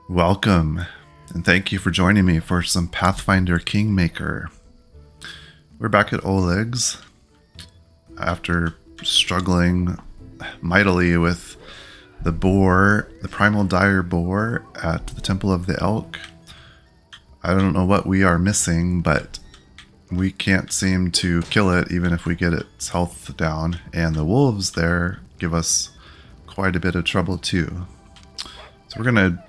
Welcome, and thank you for joining me for some Pathfinder Kingmaker. We're back at Oleg's after struggling mightily with the boar, the primal dire boar at the Temple of the Elk. I don't know what we are missing, but we can't seem to kill it even if we get its health down, and the wolves there give us quite a bit of trouble too. So we're gonna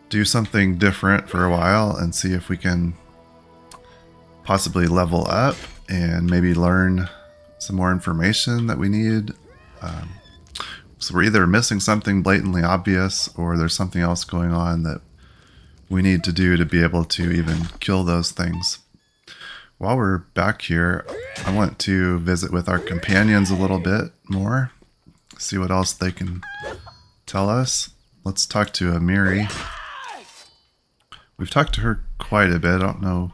do something different for a while and see if we can possibly level up and maybe learn some more information that we need. So we're either missing something blatantly obvious or there's something else going on that we need to do to be able to even kill those things. While we're back here, I want to visit with our companions a little bit more, see what else they can tell us. Let's talk to Amiri. We've talked to her quite a bit. I don't know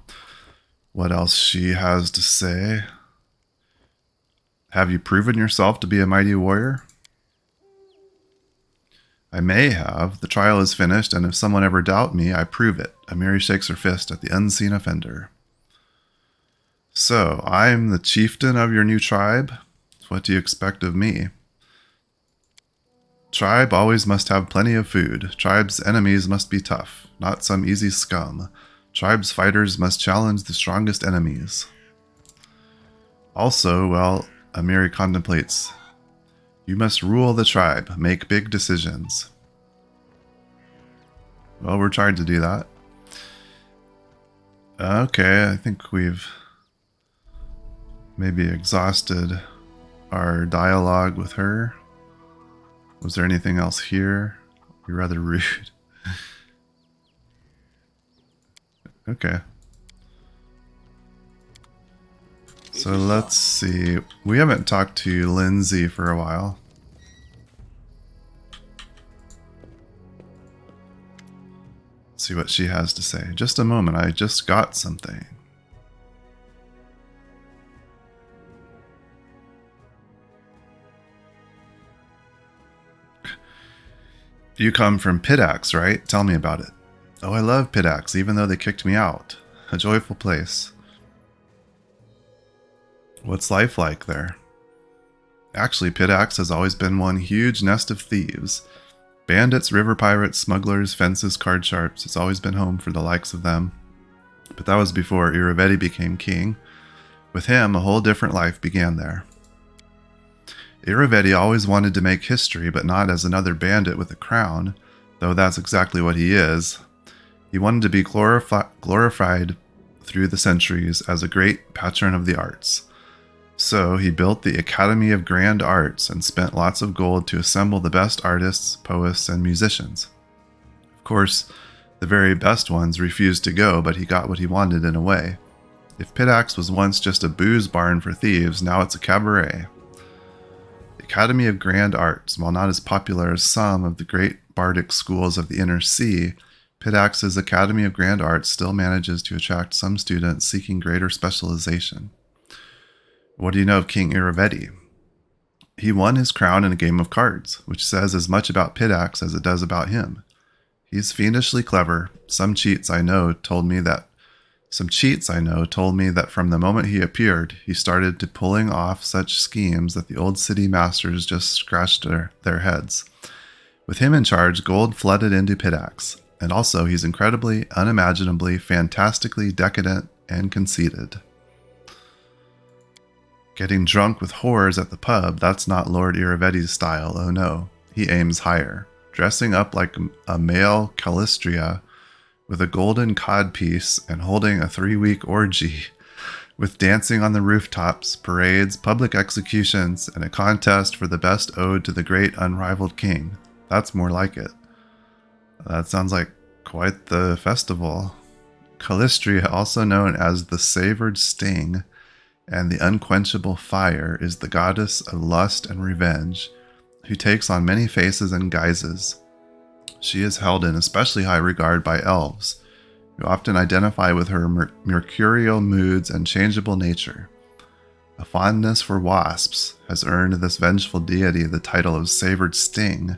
what else she has to say. Have you proven yourself to be a mighty warrior? I may have. The trial is finished, and if someone ever doubt me, I prove it. Amiri shakes her fist at the unseen offender. So, I'm the chieftain of your new tribe. What do you expect of me? Tribe always must have plenty of food. Tribe's enemies must be tough, not some easy scum. Tribe's fighters must challenge the strongest enemies. Also, while Amiri contemplates, you must rule the tribe, make big decisions. Well, we're trying to do that. Okay, I think we've maybe exhausted our dialogue with her. Was there anything else here? You're rather rude. Okay. So let's see. We haven't talked to Linzi for a while. Let's see what she has to say. Just a moment, I just got something. You come from Pitax, right? Tell me about it. Oh, I love Pitax, even though they kicked me out. A joyful place. What's life like there? Actually, Pitax has always been one huge nest of thieves. Bandits, river pirates, smugglers, fences, card sharps. It's always been home for the likes of them. But that was before Iravedi became king. With him, a whole different life began there. Iravedi always wanted to make history, but not as another bandit with a crown, though that's exactly what he is. He wanted to be glorified through the centuries as a great patron of the arts. So he built the Academy of Grand Arts and spent lots of gold to assemble the best artists, poets, and musicians. Of course, the very best ones refused to go, but he got what he wanted in a way. If Pitax was once just a booze barn for thieves, now it's a cabaret. Academy of Grand Arts, while not as popular as some of the great bardic schools of the Inner Sea, Pitax's Academy of Grand Arts still manages to attract some students seeking greater specialization. What do you know of King Iravedi? He won his crown in a game of cards, which says as much about Pitax as it does about him. He's fiendishly clever. Some cheats I know told me that from the moment he appeared, he started to pulling off such schemes that the old city masters just scratched their heads. With him in charge, gold flooded into Pitax, and also he's incredibly, unimaginably, fantastically decadent and conceited. Getting drunk with whores at the pub, that's not Lord Iravedi's style, oh no. He aims higher. Dressing up like a male Calistria with a golden codpiece and holding a 3-week orgy, with dancing on the rooftops, parades, public executions, and a contest for the best ode to the great unrivaled king. That's more like it. That sounds like quite the festival. Calistria, also known as the Savored Sting and the Unquenchable Fire, is the goddess of lust and revenge, who takes on many faces and guises. She is held in especially high regard by elves, who often identify with her mercurial moods and changeable nature. A fondness for wasps has earned this vengeful deity the title of Savored Sting,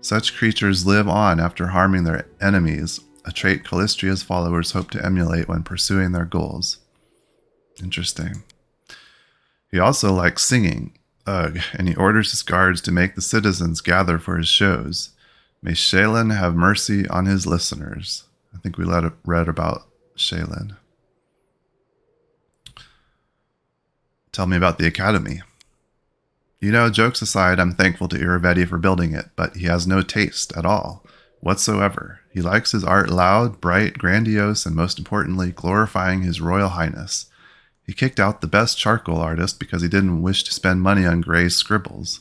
Such creatures live on after harming their enemies, a trait Callistria's followers hope to emulate when pursuing their goals. Interesting. He also likes singing. Ugh, and he orders his guards to make the citizens gather for his shows. May Shaylin have mercy on his listeners. I think we read about Shaylin. Tell me about the Academy. You know, jokes aside, I'm thankful to Iravetti for building it, but he has no taste at all, whatsoever. He likes his art loud, bright, grandiose, and most importantly, glorifying his royal highness. He kicked out the best charcoal artist because he didn't wish to spend money on Gray's scribbles.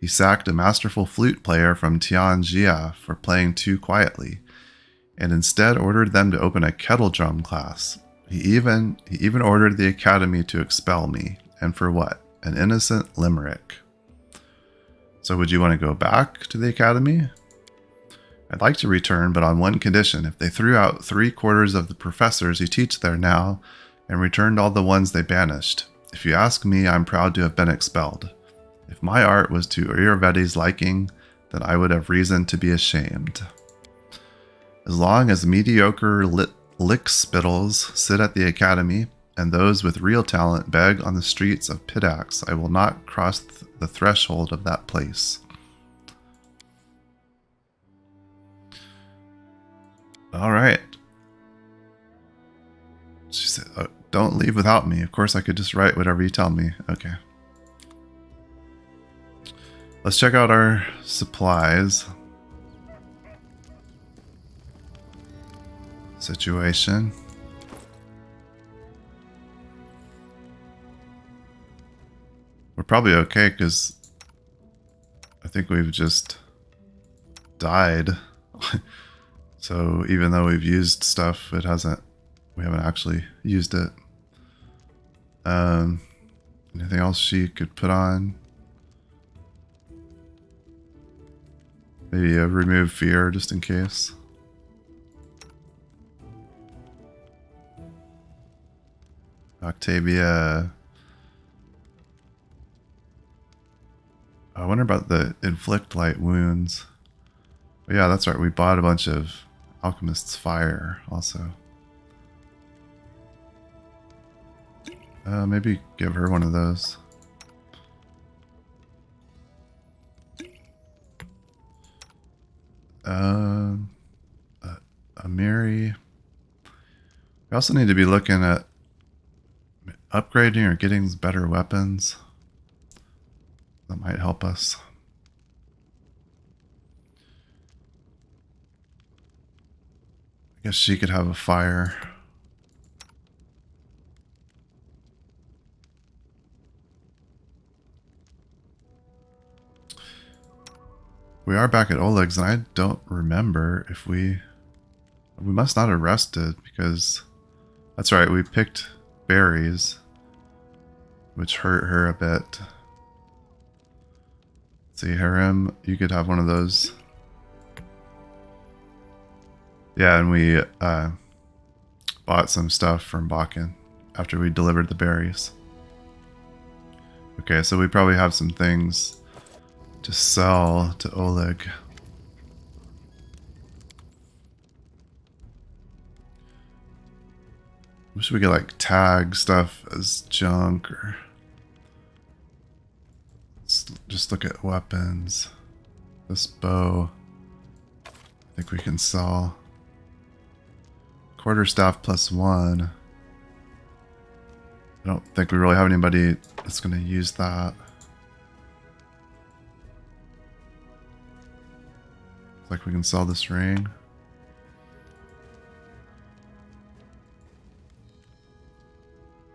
He sacked a masterful flute player from Tianjia for playing too quietly, and instead ordered them to open a kettle drum class. He even ordered the academy to expel me. And for what? An innocent limerick. So would you want to go back to the academy? I'd like to return, but on one condition. If they threw out 3/4 of the professors who teach there now, and returned all the ones they banished. If you ask me, I'm proud to have been expelled. If my art was to Iravetti's liking, then I would have reason to be ashamed. As long as mediocre lickspittles sit at the academy, and those with real talent beg on the streets of Pidax, I will not cross the threshold of that place. All right. She said, don't leave without me. Of course, I could just write whatever you tell me. Okay. Let's check out our supplies. Situation. We're probably okay because I think we've just died. So even though we've used stuff, we haven't actually used it. Anything else she could put on? Maybe remove fear just in case. Octavia. I wonder about the inflict light wounds. But yeah, that's right. We bought a bunch of Alchemist's Fire also. Maybe give her one of those. Amiri. We also need to be looking at upgrading or getting better weapons. That might help us. I guess she could have a fire. We are back at Oleg's, and I don't remember if we must not have rested because that's right, we picked berries, which hurt her a bit. Let's see, Harem, you could have one of those. Yeah, and we bought some stuff from Bakken after we delivered the berries. Okay, so we probably have some things to sell to Oleg. Wish we could like tag stuff as junk, or let's just look at weapons. This bow, I think we can sell. Quarterstaff +1. I don't think we really have anybody that's going to use that. Looks like we can sell this ring.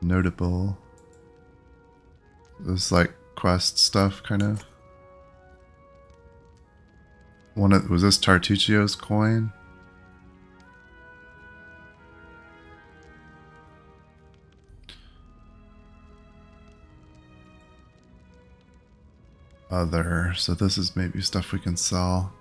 Notable. This like quest stuff, kind of. Was this Tartuccio's coin? Other. So this is maybe stuff we can sell.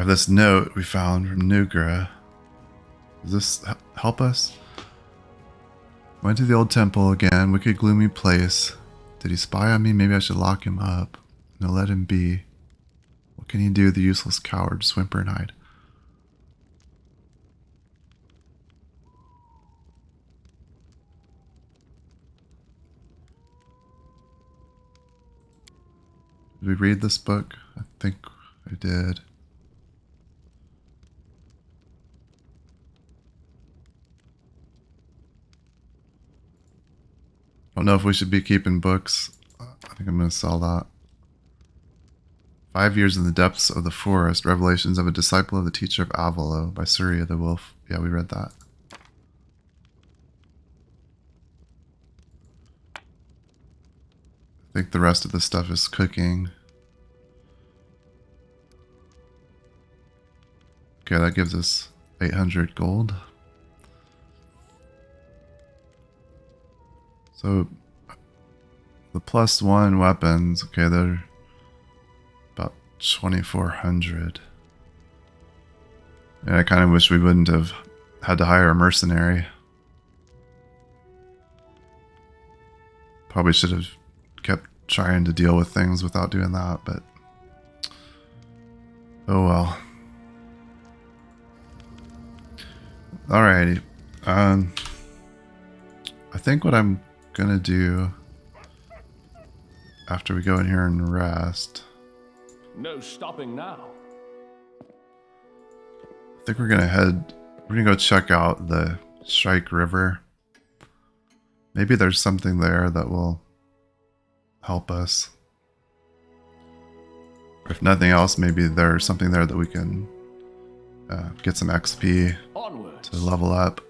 have this note we found from Nugra. Does this help us? Went to the old temple again. Wicked, gloomy place. Did he spy on me? Maybe I should lock him up. No, let him be. What can he do, the useless coward? Just whimper and hide. Did we read this book? I think I did. I don't know if we should be keeping books. I think I'm going to sell that. 5 years in the depths of the forest. Revelations of a disciple of the teacher of Avalo by Surya the Wolf. Yeah, we read that. I think the rest of the stuff is cooking. Okay, that gives us 800 gold. So the +1 weapons, okay, they're about 2,400. And I kind of wish we wouldn't have had to hire a mercenary. Probably should have kept trying to deal with things without doing that, but oh well. Alrighty. I think what I'm gonna do after we go in here and rest. No stopping now. I think we're gonna go check out the Shrike River. Maybe there's something there that will help us. If nothing else, maybe there's something there that we can get some XP Onwards. to level up.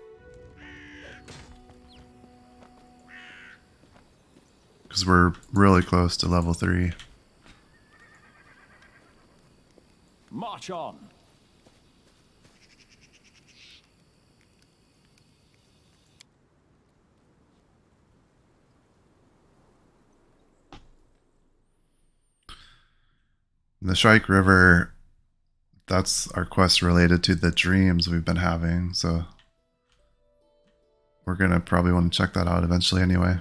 Because we're really close to level 3. March on. The Shrike River, that's our quest related to the dreams we've been having, so we're gonna probably want to check that out eventually anyway.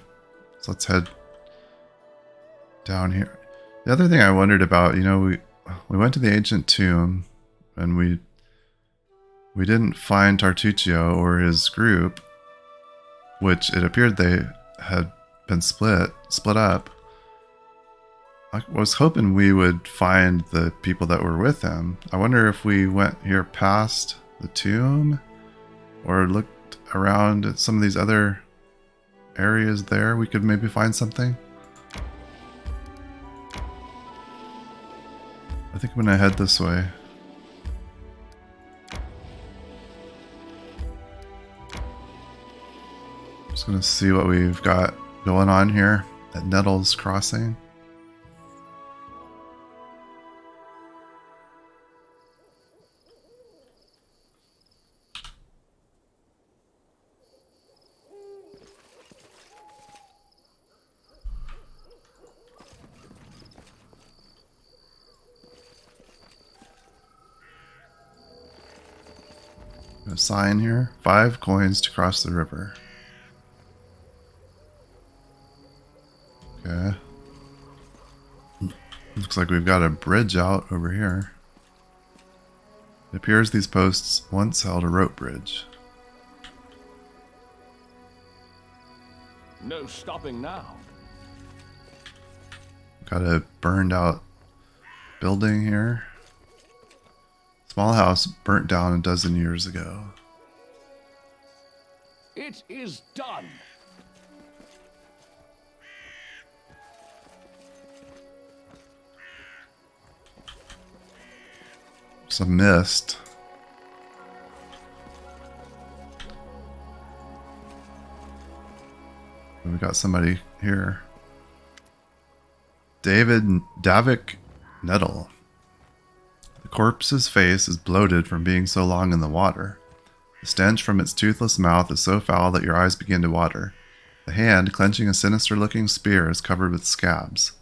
So let's head down here. The other thing I wondered about, you know, we went to the ancient tomb and we didn't find Tartuccio or his group, which it appeared they had been split up. I was hoping we would find the people that were with him. I wonder if we went here past the tomb or looked around at some of these other areas there. We could maybe find something. I think I'm gonna head this way. Just gonna see what we've got going on here at Nettle's Crossing. A sign here. 5 coins to cross the river. Okay. Looks like we've got a bridge out over here. It appears these posts once held a rope bridge. No stopping now. Got a burned out building here. Small house burnt down a dozen years ago. It is done. Some mist. We got somebody here. Davik Nettle. The corpse's face is bloated from being so long in the water. The stench from its toothless mouth is so foul that your eyes begin to water. The hand, clenching a sinister-looking spear, is covered with scabs.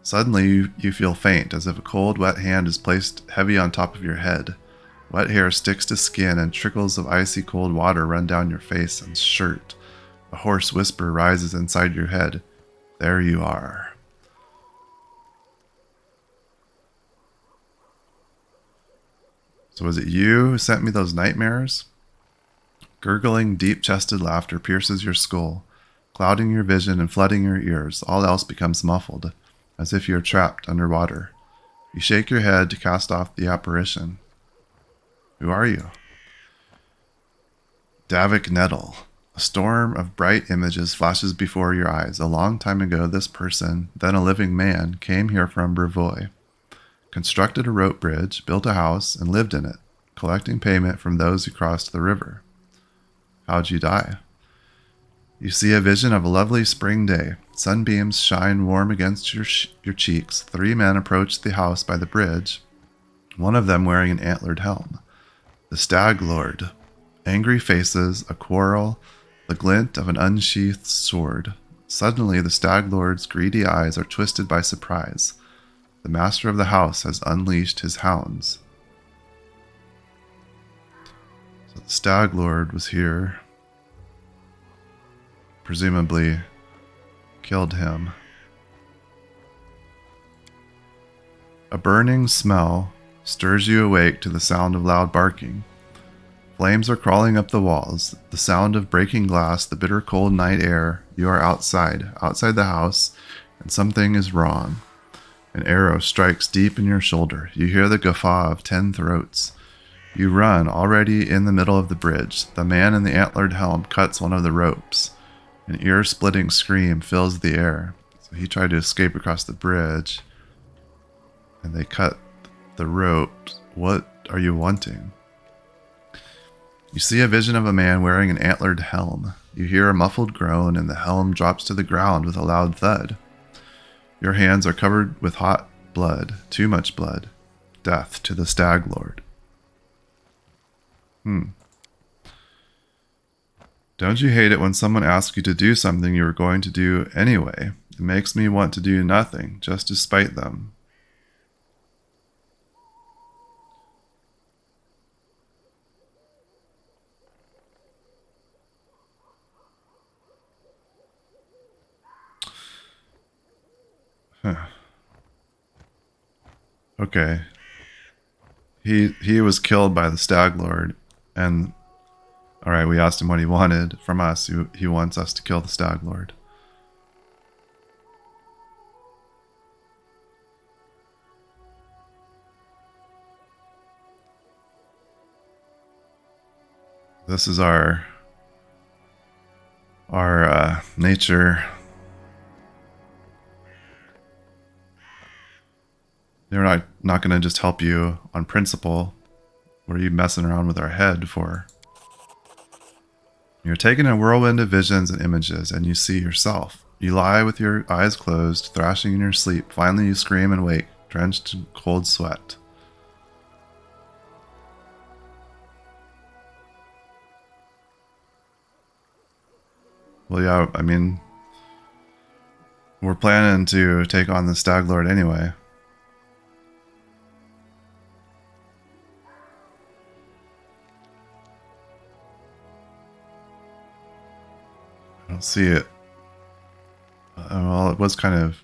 Suddenly, you feel faint, as if a cold, wet hand is placed heavy on top of your head. Wet hair sticks to skin, and trickles of icy cold water run down your face and shirt. A hoarse whisper rises inside your head. There you are. So was it you who sent me those nightmares? Gurgling, deep-chested laughter pierces your skull, clouding your vision and flooding your ears. All else becomes muffled, as if you are trapped underwater. You shake your head to cast off the apparition. Who are you? Davik Nettle. A storm of bright images flashes before your eyes. A long time ago, this person, then a living man, came here from Brevoy, constructed a rope bridge, built a house, and lived in it, collecting payment from those who crossed the river. How'd you die? You see a vision of a lovely spring day. Sunbeams shine warm against your cheeks. 3 men approach the house by the bridge, one of them wearing an antlered helm. The Stag Lord. Angry faces, a quarrel, the glint of an unsheathed sword. Suddenly, the Stag Lord's greedy eyes are twisted by surprise. The master of the house has unleashed his hounds. So the Stag Lord was here. Presumably killed him. A burning smell stirs you awake to the sound of loud barking. Flames are crawling up the walls, the sound of breaking glass, the bitter cold night air. You are outside the house, and something is wrong. An arrow strikes deep in your shoulder. You hear the guffaw of 10 throats. You run, already in the middle of the bridge. The man in the antlered helm cuts one of the ropes. An ear-splitting scream fills the air. So he tried to escape across the bridge, and they cut the ropes. What are you wanting? You see a vision of a man wearing an antlered helm. You hear a muffled groan, and the helm drops to the ground with a loud thud. Your hands are covered with hot blood, too much blood. Death to the Stag Lord. Don't you hate it when someone asks you to do something you were going to do anyway? It makes me want to do nothing, just to spite them. Okay. He was killed by the Stag Lord, and alright, we asked him what he wanted from us. He wants us to kill the Stag Lord. This is our nature. They're not going to just help you on principle. What are you messing around with our head for? You're taken in a whirlwind of visions and images, and you see yourself. You lie with your eyes closed, thrashing in your sleep. Finally, you scream and wake, drenched in cold sweat. Well, yeah, I mean, we're planning to take on the Stag Lord anyway. I don't see it. Well, it was kind of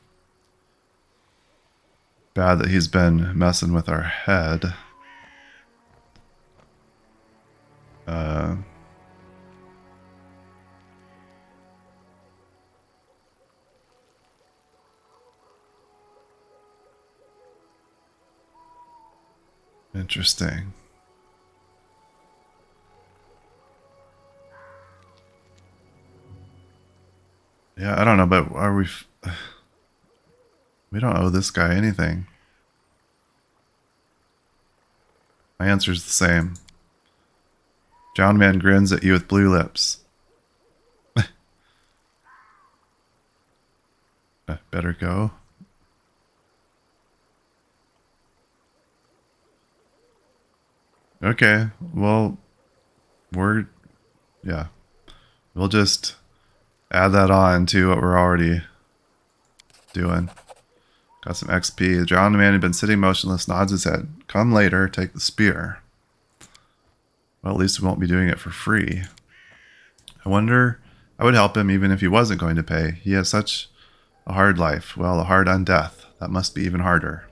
bad that he's been messing with our head. Interesting. Yeah, I don't know, but are we... We don't owe this guy anything. My answer's the same. Drowned man grins at you with blue lips. Better go. Okay, well, yeah. We'll just add that on to what we're already doing. Got some XP. The drowned man had been sitting motionless, nods his head. Come later, take the spear. Well, at least we won't be doing it for free. I wonder, I would help him even if he wasn't going to pay. He has such a hard life. Well, a hard undeath. That must be even harder.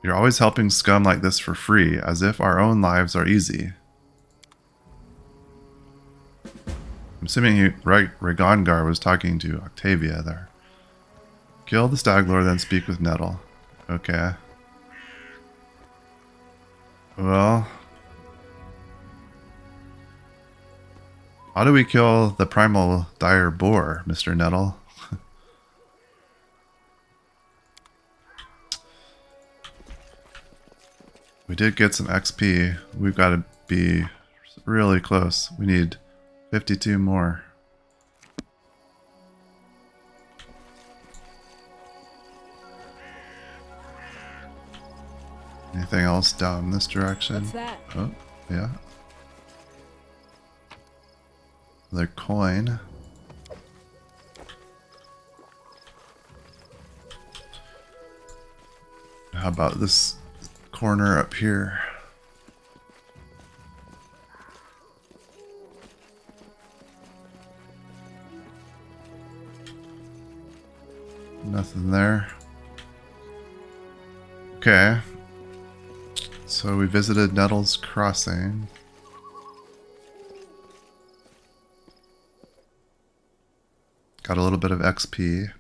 You're always helping scum like this for free, as if our own lives are easy. I'm assuming Ragongar was talking to Octavia there. Kill the stag lord, then speak with Nettle. Okay. Well, how do we kill the primal dire boar, Mr. Nettle? We did get some XP. We've got to be really close. We need 52 more. Anything else down this direction? What's that? Oh, yeah. Another coin. How about this corner up here? Nothing there. Okay. So we visited Nettle's Crossing. Got a little bit of XP.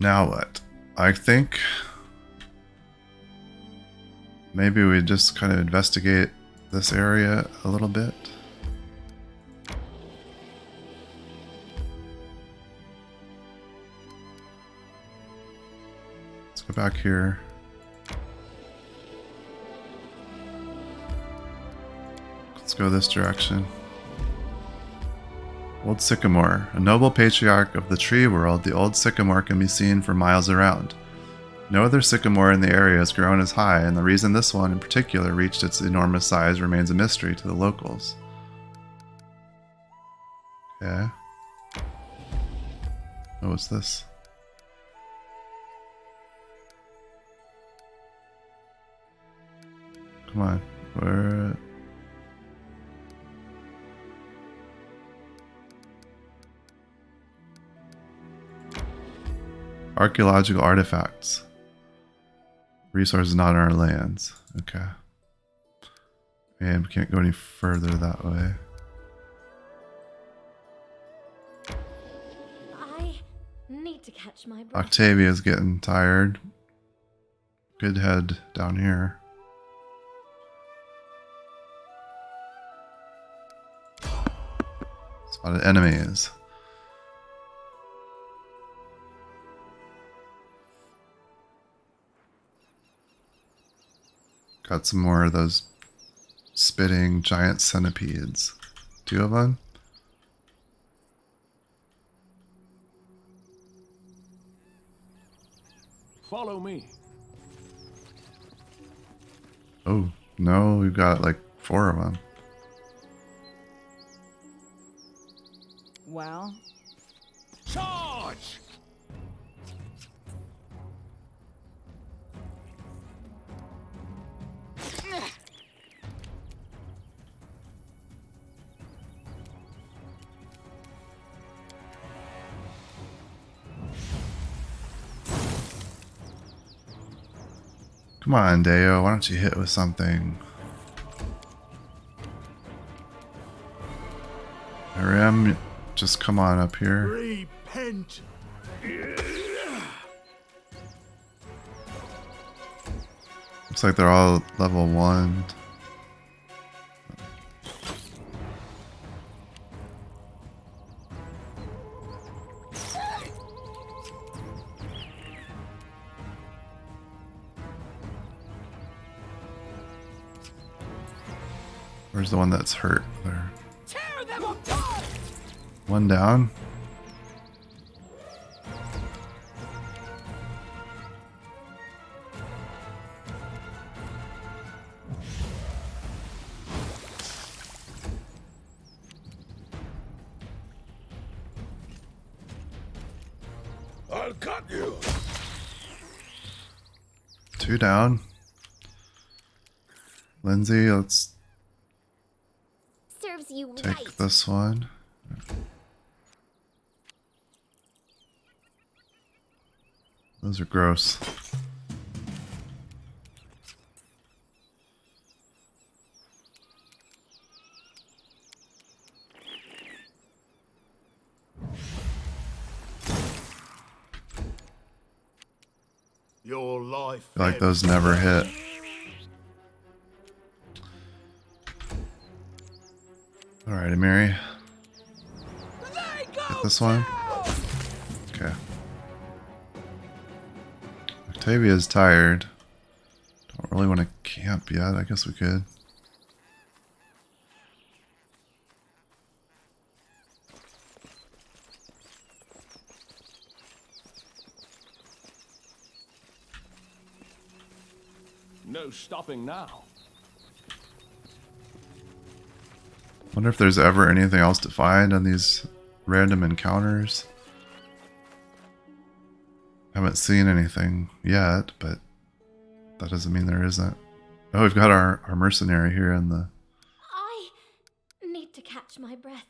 Now what? I think maybe we just kind of investigate this area a little bit. Let's go back here. Let's go this direction. Old Sycamore. A noble patriarch of the tree world, the old sycamore can be seen for miles around. No other sycamore in the area has grown as high, and the reason this one in particular reached its enormous size remains a mystery to the locals. Okay. Oh, what's this? Come on. Where? Archaeological artifacts. Resources not in our lands. Okay. And we can't go any further that way. I need to catch my breath. Octavia's getting tired. Good head down here. Spotted enemies. Got some more of those spitting giant centipedes. 2 of them? Follow me. Oh, no, we've got like 4 of them. Well, Charge! Come on, Deo, why don't you hit with something? Aram, just come on up here. Repent. Looks like they're all level 1. Where's the one that's hurt? There. Tear them apart! One down. I'll cut you. 2 down. Linzi, let's Serves you take right. this one. Those are gross. Your life. I feel like those never hit. Alrighty, Mary. Get this one. Okay. Octavia's tired. Don't really want to camp yet. I guess we could. No stopping now. Wonder if there's ever anything else to find on these random encounters. Haven't seen anything yet, but that doesn't mean there isn't. Oh, we've got our mercenary here in the... I need to catch my breath.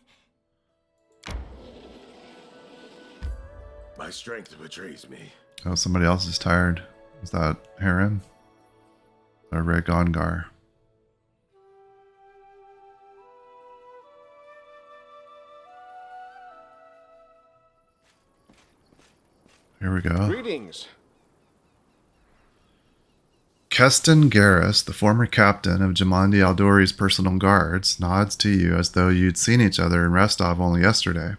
My strength betrays me. Oh, somebody else is tired. Is that Heron? Or Regongar? Here we go. Greetings. Kesten Garess, the former captain of Jamandi Aldori's personal guards, nods to you as though you'd seen each other in Restov only yesterday.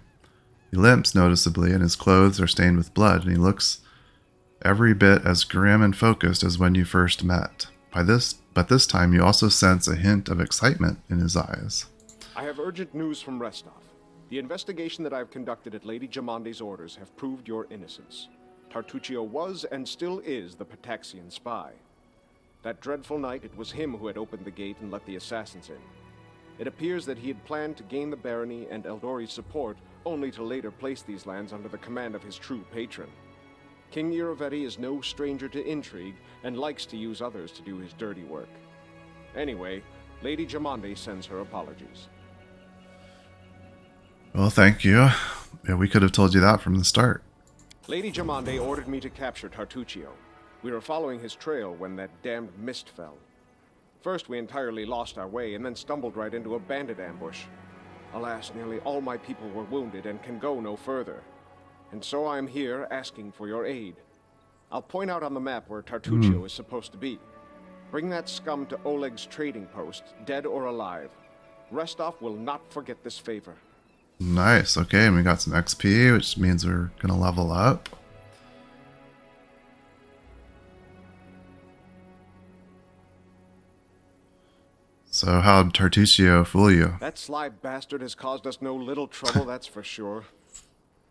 He limps noticeably, and his clothes are stained with blood, and he looks every bit as grim and focused as when you first met. But this time you also sense a hint of excitement in his eyes. I have urgent news from Restov. The investigation that I've conducted at Lady Jamandi's orders have proved your innocence. Tartuccio was and still is the Pataxian spy. That dreadful night, it was him who had opened the gate and let the assassins in. It appears that he had planned to gain the barony and Eldori's support, only to later place these lands under the command of his true patron. King Irovetti is no stranger to intrigue, and likes to use others to do his dirty work. Anyway, Lady Jamandi sends her apologies. Well, thank you. Yeah, we could have told you that from the start. Lady Jamandi ordered me to capture Tartuccio. We were following his trail when that damned mist fell. First, we entirely lost our way, and then stumbled right into a bandit ambush. Alas, nearly all my people were wounded and can go no further. And so I am here asking for your aid. I'll point out on the map where Tartuccio is supposed to be. Bring that scum to Oleg's trading post, dead or alive. Restov will not forget this favor. Nice. Okay, and we got some XP, which means we're going to level up. So how'd Tartuccio fool you? That sly bastard has caused us no little trouble, that's for sure.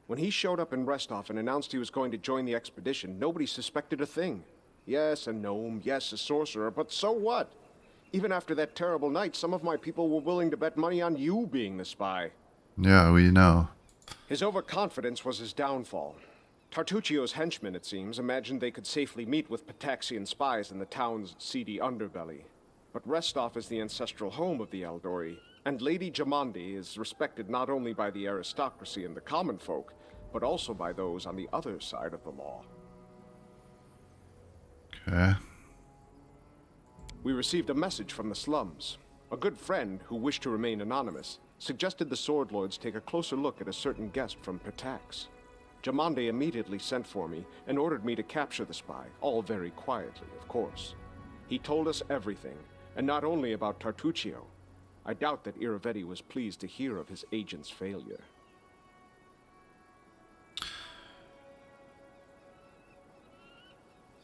When he showed up in Restov and announced he was going to join the expedition, nobody suspected a thing. Yes, a gnome, yes, a sorcerer, but so what? Even after that terrible night, some of my people were willing to bet money on you being the spy. Yeah, we know. His overconfidence was his downfall. Tartuccio's henchmen, it seems, imagined they could safely meet with Pataxian spies in the town's seedy underbelly. But Restov is the ancestral home of the Eldori, and Lady Jamandi is respected not only by the aristocracy and the common folk, but also by those on the other side of the law. Okay. We received a message from the slums. A good friend, who wished to remain anonymous, suggested the Sword Lords take a closer look at a certain guest from Patax. Jamandi immediately sent for me and ordered me to capture the spy, all very quietly, of course. He told us everything, and not only about Tartuccio. I doubt that Irovetti was pleased to hear of his agent's failure.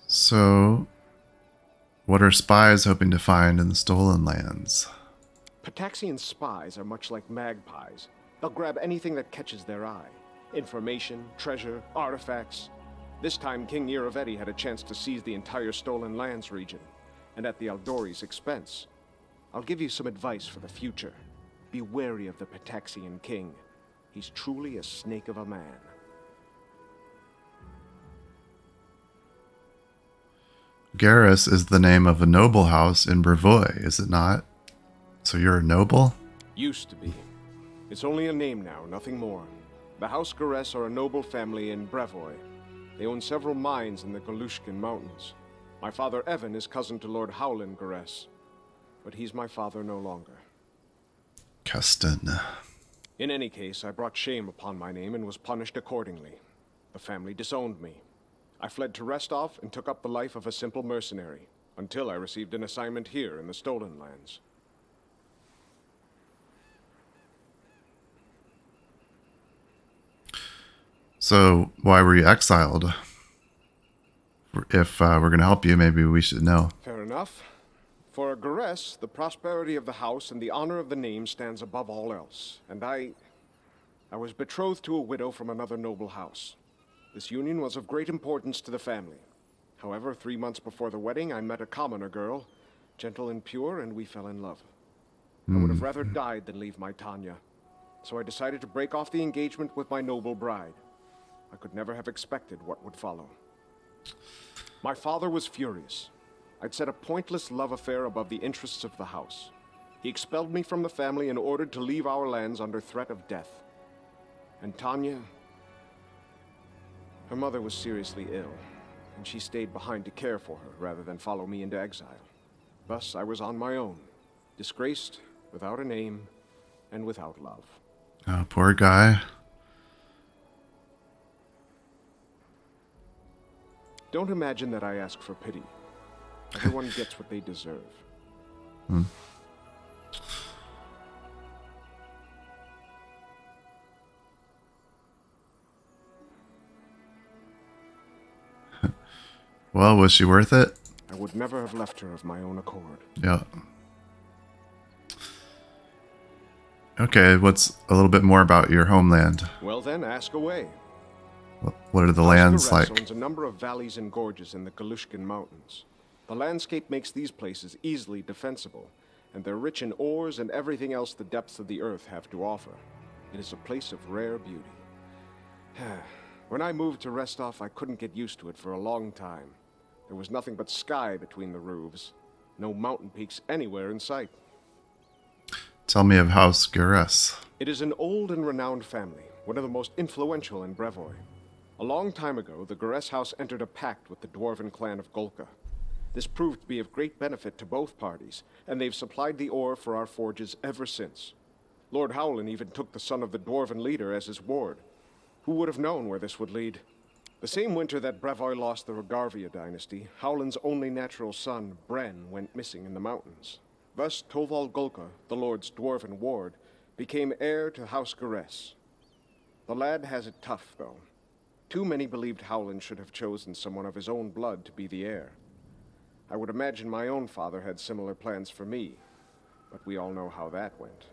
So, what are spies hoping to find in the stolen lands? Pataxian spies are much like magpies. They'll grab anything that catches their eye. Information, treasure, artifacts. This time King Irovetti had a chance to seize the entire Stolen Lands region, and at the Eldori's expense. I'll give you some advice for the future. Be wary of the Pataxian king. He's truly a snake of a man. Garess is the name of a noble house in Brevoy, is it not? So you're a noble? Used to be. It's only a name now, nothing more. The House Garess are a noble family in Brevoy. They own several mines in the Galushkin Mountains. My father Evan is cousin to Lord Howland Garess, but he's my father no longer. Kesten. In any case, I brought shame upon my name and was punished accordingly. The family disowned me. I fled to Restov and took up the life of a simple mercenary, until I received an assignment here in the Stolen Lands. So, why were you exiled? If we're going to help you, maybe we should know. Fair enough. For a Garess, the prosperity of the house and the honor of the name stands above all else. And I was betrothed to a widow from another noble house. This union was of great importance to the family. However, 3 months before the wedding, I met a commoner girl, gentle and pure, and we fell in love. I would have rather died than leave my Tanya. So I decided to break off the engagement with my noble bride. I could never have expected what would follow. My father was furious. I'd set a pointless love affair above the interests of the house. He expelled me from the family and ordered to leave our lands under threat of death. And Tanya, her mother was seriously ill, and she stayed behind to care for her rather than follow me into exile. Thus, I was on my own, disgraced, without a name, and without love. Oh, poor guy. Don't imagine that I ask for pity. Everyone gets what they deserve. Well, was she worth it? I would never have left her of my own accord. Yeah. Okay, what's a little bit more about your homeland? Well then, ask away. What are the lands Garess like? owns a number of valleys and gorges in the Galushkin Mountains. The landscape makes these places easily defensible, and they're rich in ores and everything else the depths of the earth have to offer. It is a place of rare beauty. When I moved to Restov, I couldn't get used to it for a long time. There was nothing but sky between the roofs. No mountain peaks anywhere in sight. Tell me of House Garess. It is an old and renowned family, one of the most influential in Brevoy. A long time ago, the Garess house entered a pact with the dwarven clan of Golka. This proved to be of great benefit to both parties, and they've supplied the ore for our forges ever since. Lord Howland even took the son of the dwarven leader as his ward. Who would have known where this would lead? The same winter that Brevoy lost the Rogarvia dynasty, Howland's only natural son, Bren, went missing in the mountains. Thus, Toval Golka, the Lord's dwarven ward, became heir to House Garess. The lad has it tough, though. Too many believed Howland should have chosen someone of his own blood to be the heir. I would imagine my own father had similar plans for me, but we all know how that went.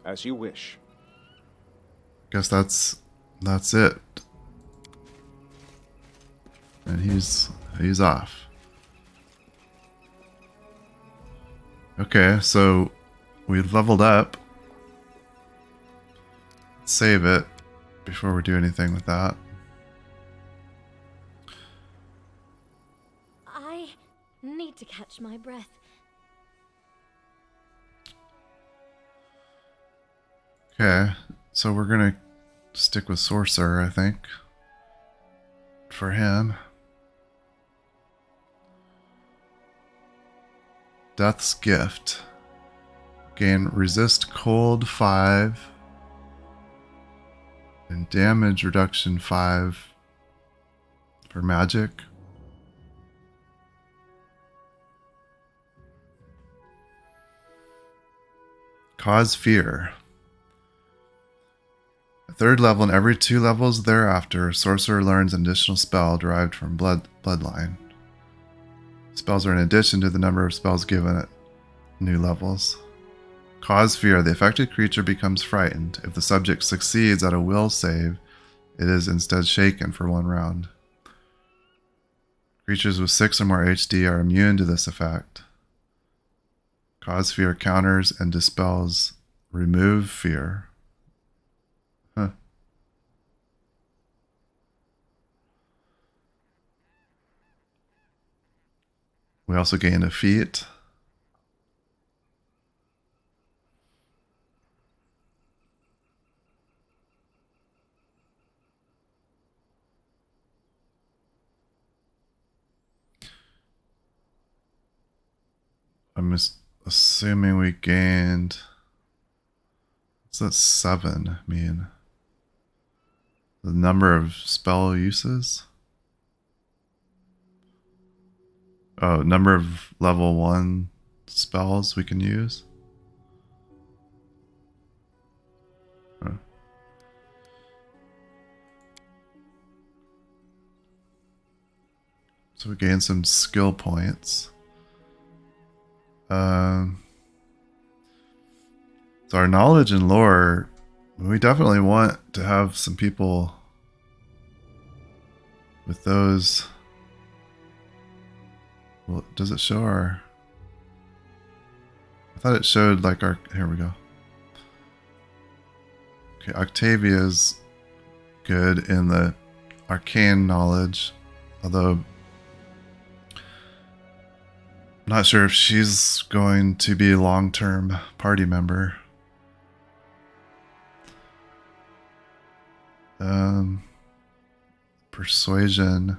As you wish. Guess that's it. And he's off. Okay, so we leveled up. Let's save it before we do anything with that. I need to catch my breath. Okay, so we're gonna stick with Sorcerer, I think. For him. Death's Gift. Gain resist cold 5 and damage reduction 5 for magic. Cause fear. A third level and every 2 levels thereafter, Sorcerer learns an additional spell derived from bloodline. Spells are in addition to the number of spells given at new levels. Cause fear. The affected creature becomes frightened. If the subject succeeds at a will save, it is instead shaken for 1 round. Creatures with 6 or more HD are immune to this effect. Cause fear counters and dispels remove fear. Huh. We also gained a feat. I'm assuming we gained. What's that 7 mean? The number of spell uses? Oh, number of level 1 spells we can use? Huh. So we gained some skill points. So our knowledge and lore, we definitely want to have some people with those. Well, does it show our... I thought it showed like our... Here we go. Okay, Octavia's good in the arcane knowledge, although I'm not sure if she's going to be a long-term party member. Persuasion.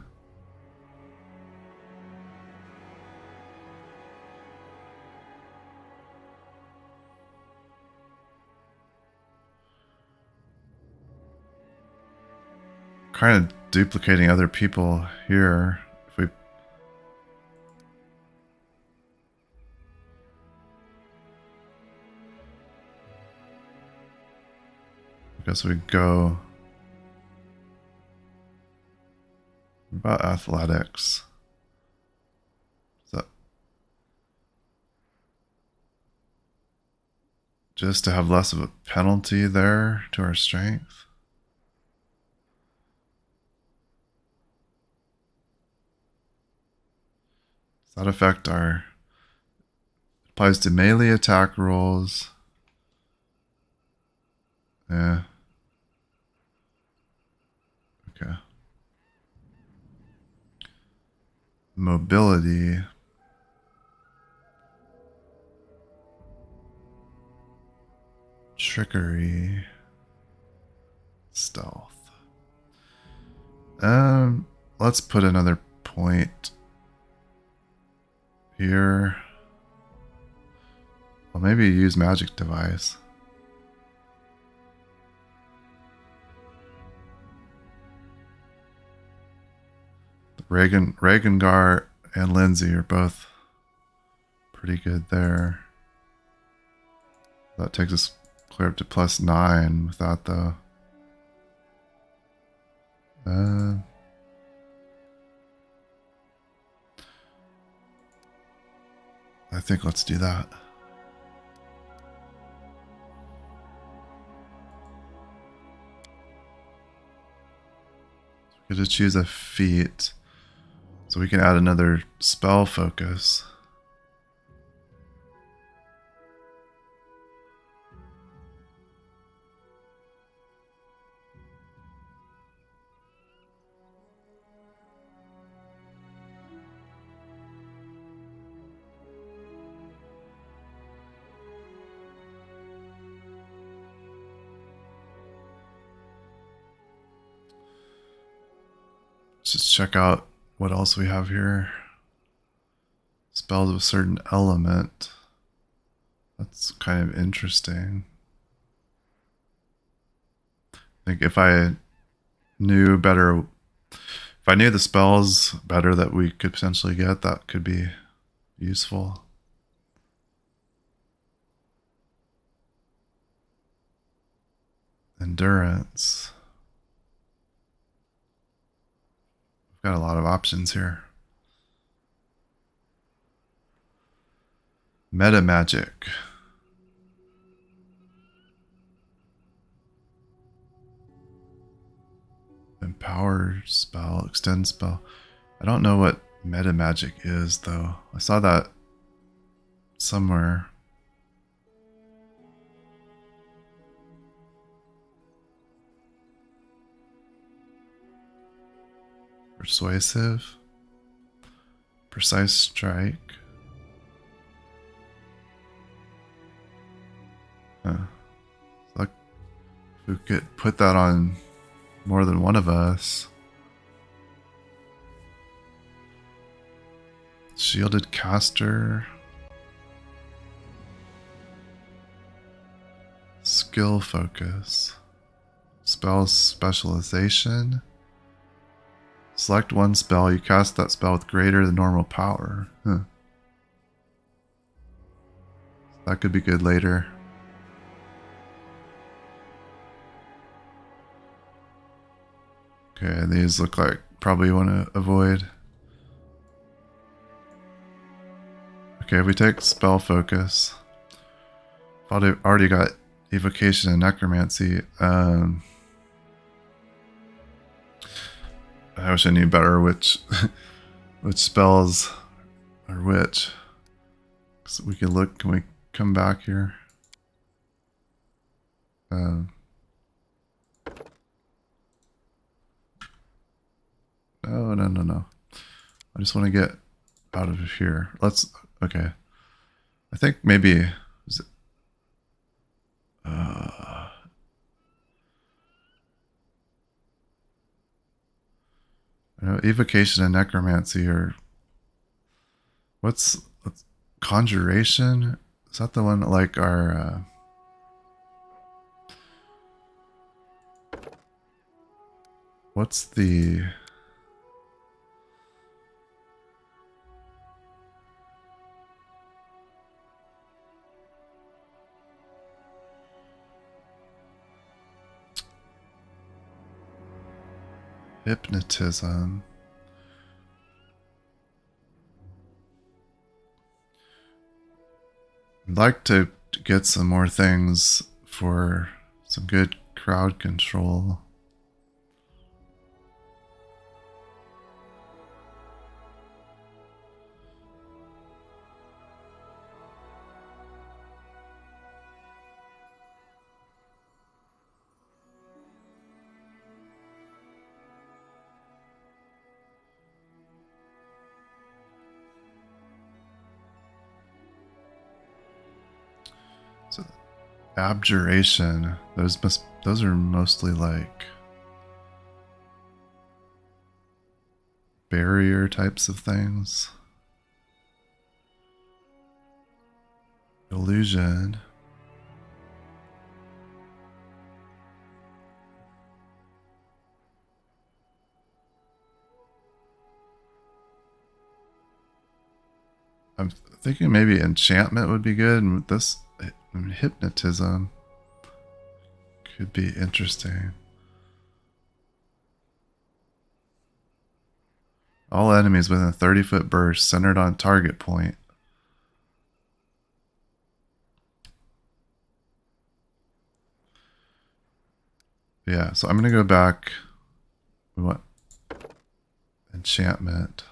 Kind of duplicating other people here. If we... I guess we go... What about athletics? Is that just to have less of a penalty there to our strength? Does that affect our... It applies to melee attack rolls. Yeah. Okay. Mobility. Trickery. Stealth. Let's put another point here. Well, maybe use magic device. Regengar and Linzi are both pretty good there. That takes us clear up to +9 with that though. I think let's do that. We could just choose a feat. So we can add another spell focus. Let's just check out what else we have here. Spells of a certain element. That's kind of interesting. I think if I knew better, if I knew the spells better that we could potentially get, that could be useful. Endurance. We've got a lot of options here. Meta magic. Empower spell, extend spell. I don't know what meta magic is though. I saw that somewhere. Persuasive. Precise strike. Like if we could put that on more than one of us. Shielded caster. Skill focus. Spell specialization. Select one spell. You cast that spell with greater than normal power. Huh. That could be good later. Okay, these look like probably want to avoid. Okay, we take spell focus. I've already got evocation and necromancy. I wish I knew better which which spells are which. So we can look. Can we come back here? No, no. I just want to get out of here. Let's. Okay. I think maybe. Is it, I know evocation and necromancy are. What's conjuration? Is that the one like our? What's the? Hypnotism. I'd like to get some more things for some good crowd control. So, abjuration. Those are mostly like barrier types of things. Illusion. I'm thinking maybe enchantment would be good, and this hypnotism could be interesting. All enemies within a 30-foot burst centered on target point. Yeah, so I'm going to go back. We want enchantment.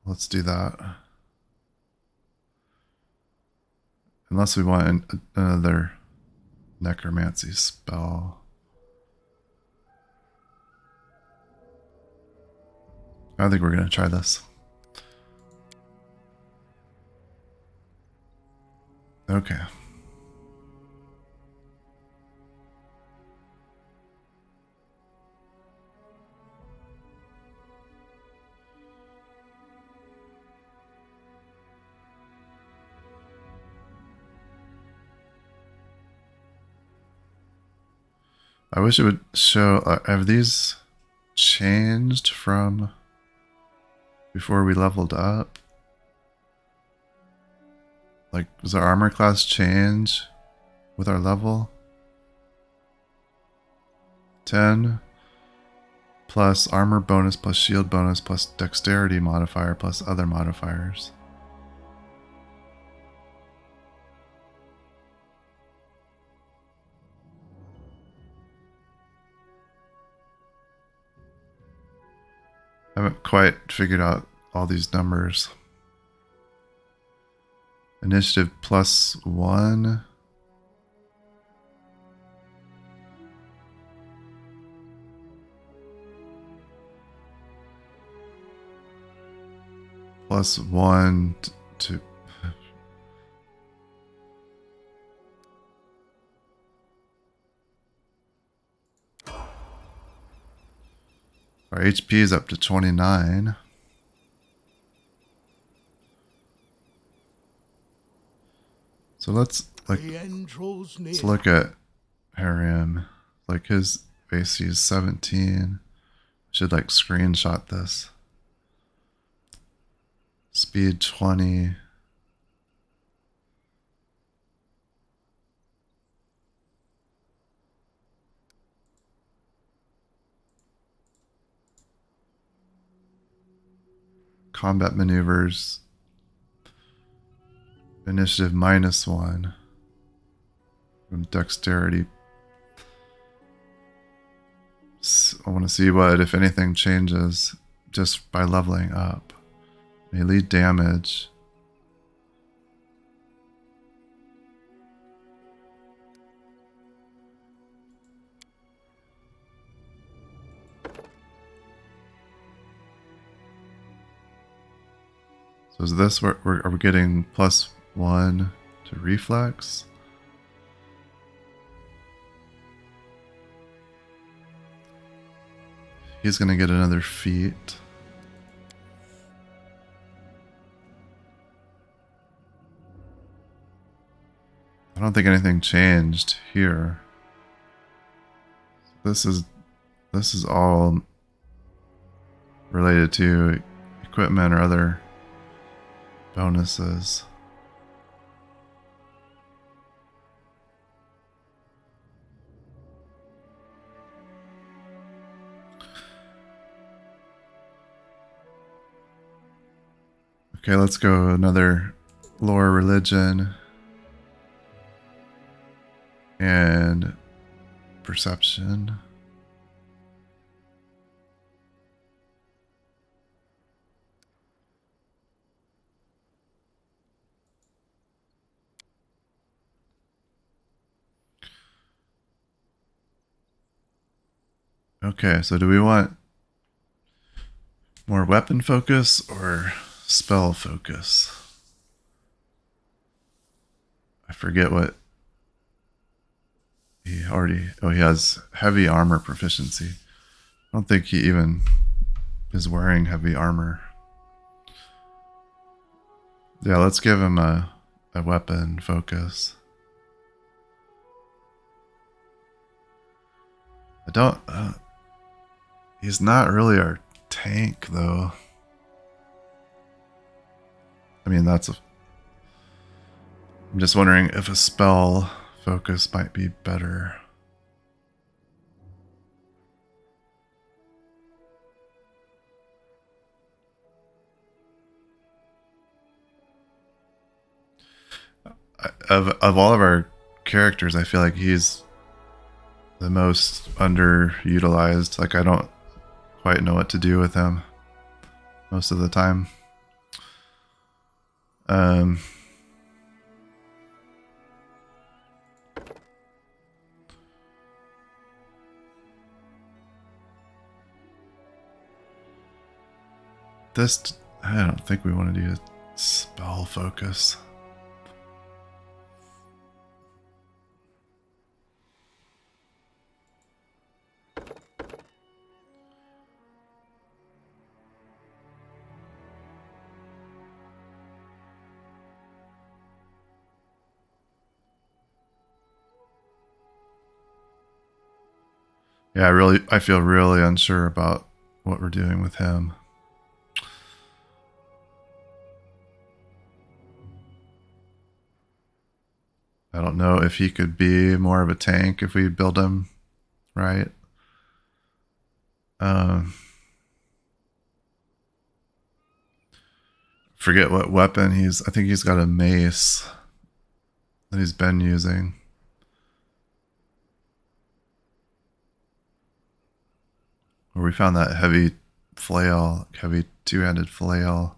Let's do that. Unless we want another necromancy spell. I think we're going to try this. Okay. I wish it would show, have these changed from before we leveled up? Like, does our armor class change with our level? 10 plus armor bonus plus shield bonus plus dexterity modifier plus other modifiers. Haven't quite figured out all these numbers. Initiative +1. +1 to our HP is up to 29. So let's look at Harim. Like his AC is 17. Should like screenshot this. Speed 20. Combat maneuvers. Initiative -1. And dexterity. I want to see what, if anything, changes just by leveling up. Melee damage. So is this where are we getting +1 to reflex? He's gonna get another feat. I don't think anything changed here. This is all related to equipment or other bonuses. Okay, let's go another lore religion and perception. Okay, so do we want more weapon focus or spell focus? I forget what he already... Oh, he has heavy armor proficiency. I don't think he even is wearing heavy armor. Yeah, let's give him a weapon focus. I don't... he's not really our tank, though. I mean, that's a... I'm just wondering if a spell focus might be better. Of all of our characters, I feel like he's the most underutilized. Like, I don't quite know what to do with him most of the time. This, I don't think we want to do a spell focus. Yeah, I feel really unsure about what we're doing with him. I don't know if he could be more of a tank if we build him right. Forget what weapon I think he's got a mace that he's been using. Where we found that heavy flail, heavy two-handed flail.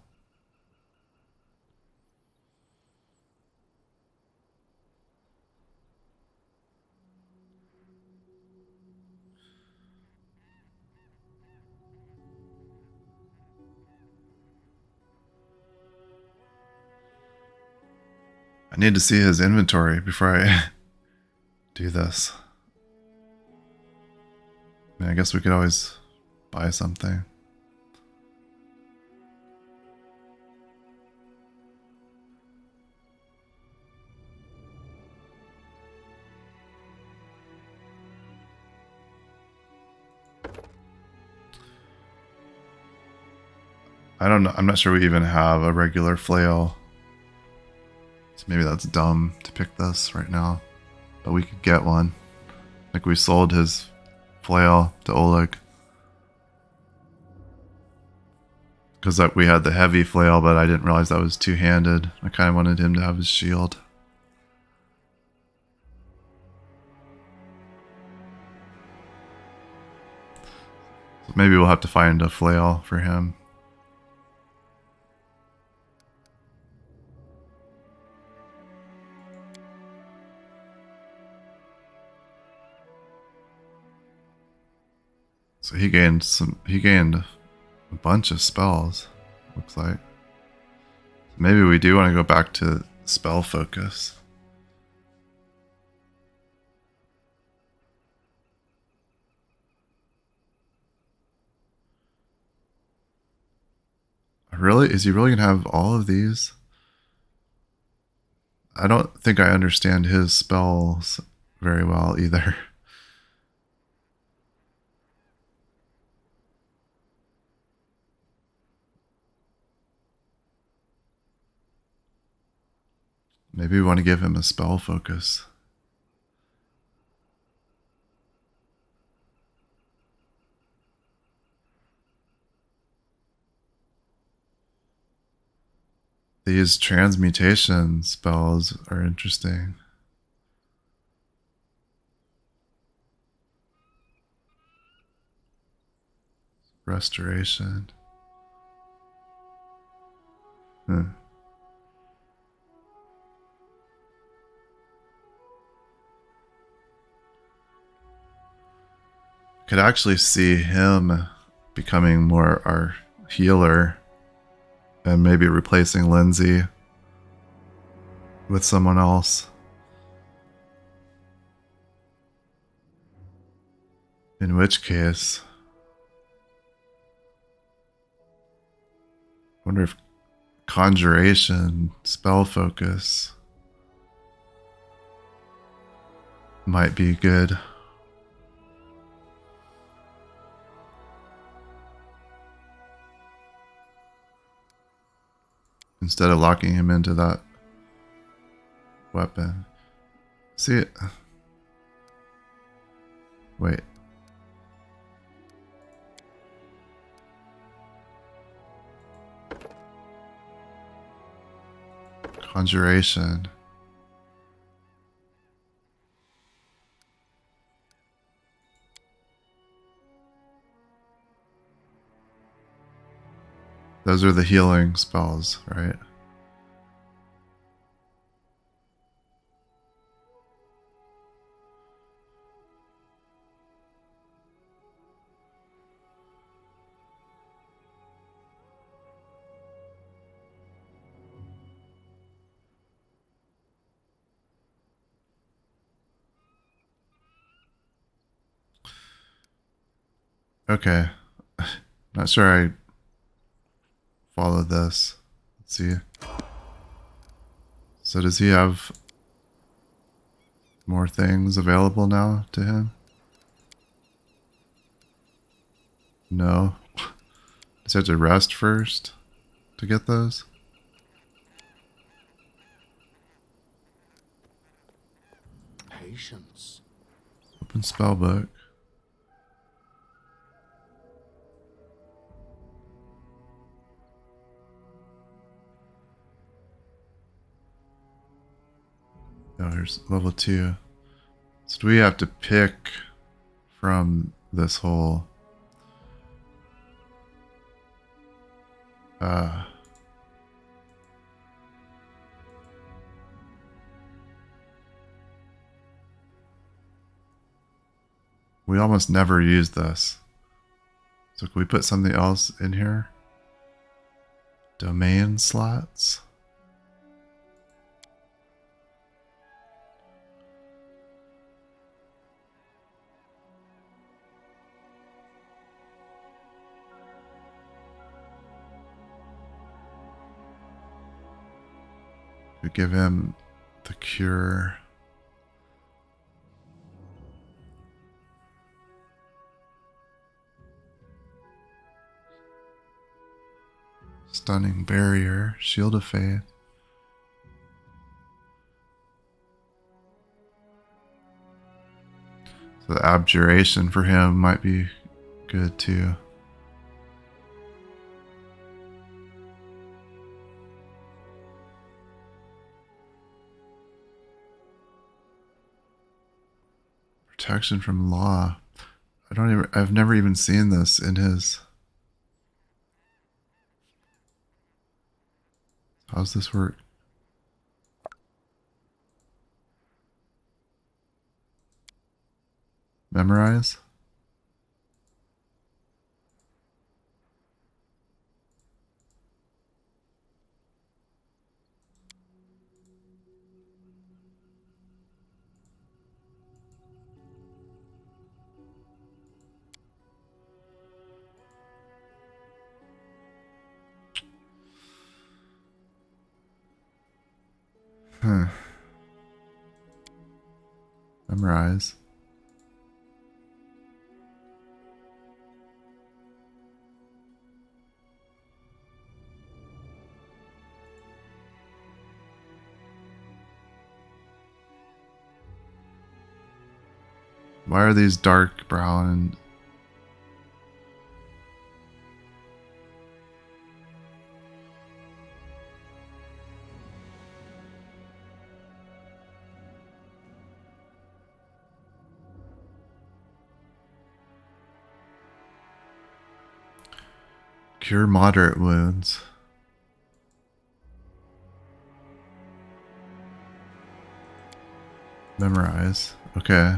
I need to see his inventory before I do this. I mean, I guess we could always buy something. I don't know. I'm not sure we even have a regular flail. So maybe that's dumb to pick this right now. But we could get one. Like we sold his flail to Oleg. Because we had the heavy flail, but I didn't realize that was two-handed. I kind of wanted him to have his shield. So maybe we'll have to find a flail for him. So he gained a bunch of spells, looks like. Maybe we do want to go back to spell focus. Really? Is he really going to have all of these? I don't think I understand his spells very well either. Maybe we want to give him a spell focus. These transmutation spells are interesting. Restoration. Could actually see him becoming more our healer and maybe replacing Linzi with someone else. In which case, I wonder if conjuration, spell focus might be good. Instead of locking him into that weapon. See it? Wait. Conjuration. Those are the healing spells, right? Okay. Not sure I follow this. Let's see. So does he have more things available now to him? No. Does he have to rest first to get those? Patience. Open spellbook. Oh, here's level 2. So do we have to pick from this whole Uh, we almost never use this. So can we put something else in here? Domain slots. We give him the cure. Stunning barrier, shield of faith. So the abjuration for him might be good too. Protection from law. I've never even seen this in his. How's this work? Memorize? Huh. Memorize. Why are these dark brown and cure moderate wounds? Memorize. Okay.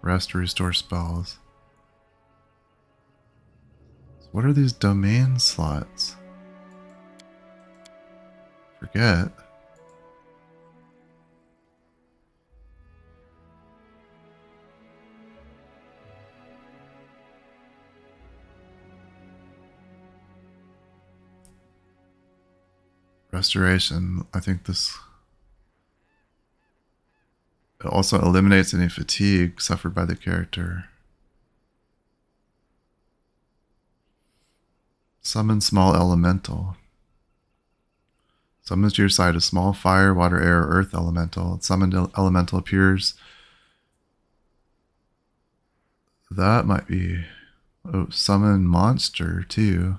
Rest, restore spells. What are these domain slots? Forget. Restoration. I think this. It also eliminates any fatigue suffered by the character. Summon small elemental. Summons to your side a small fire, water, air, or earth elemental. Summoned elemental appears. That might be. Oh, summon monster too.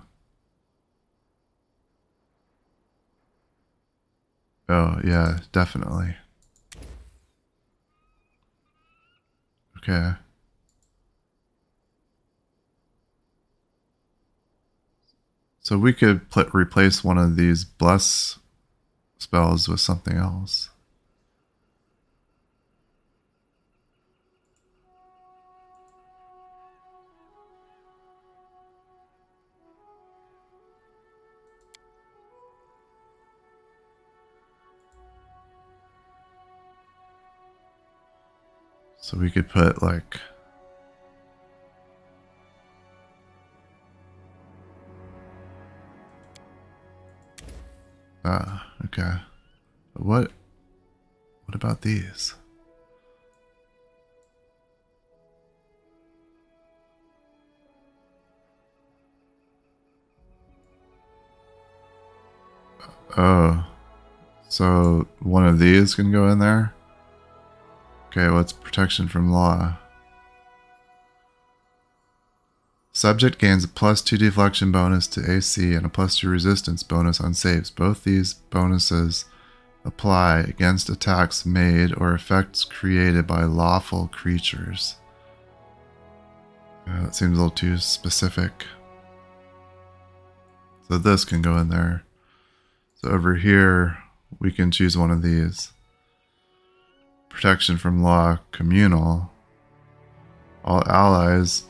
Oh, yeah, definitely. Okay. So we could replace one of these bless spells with something else. So we could put like okay. What about these? Oh. So one of these can go in there? Okay, what's protection from law? Subject gains a +2 deflection bonus to AC and a +2 resistance bonus on saves. Both these bonuses apply against attacks made or effects created by lawful creatures. That seems a little too specific. So So this can go in there. So over here, we can choose one of these. Protection from law, communal. All allies.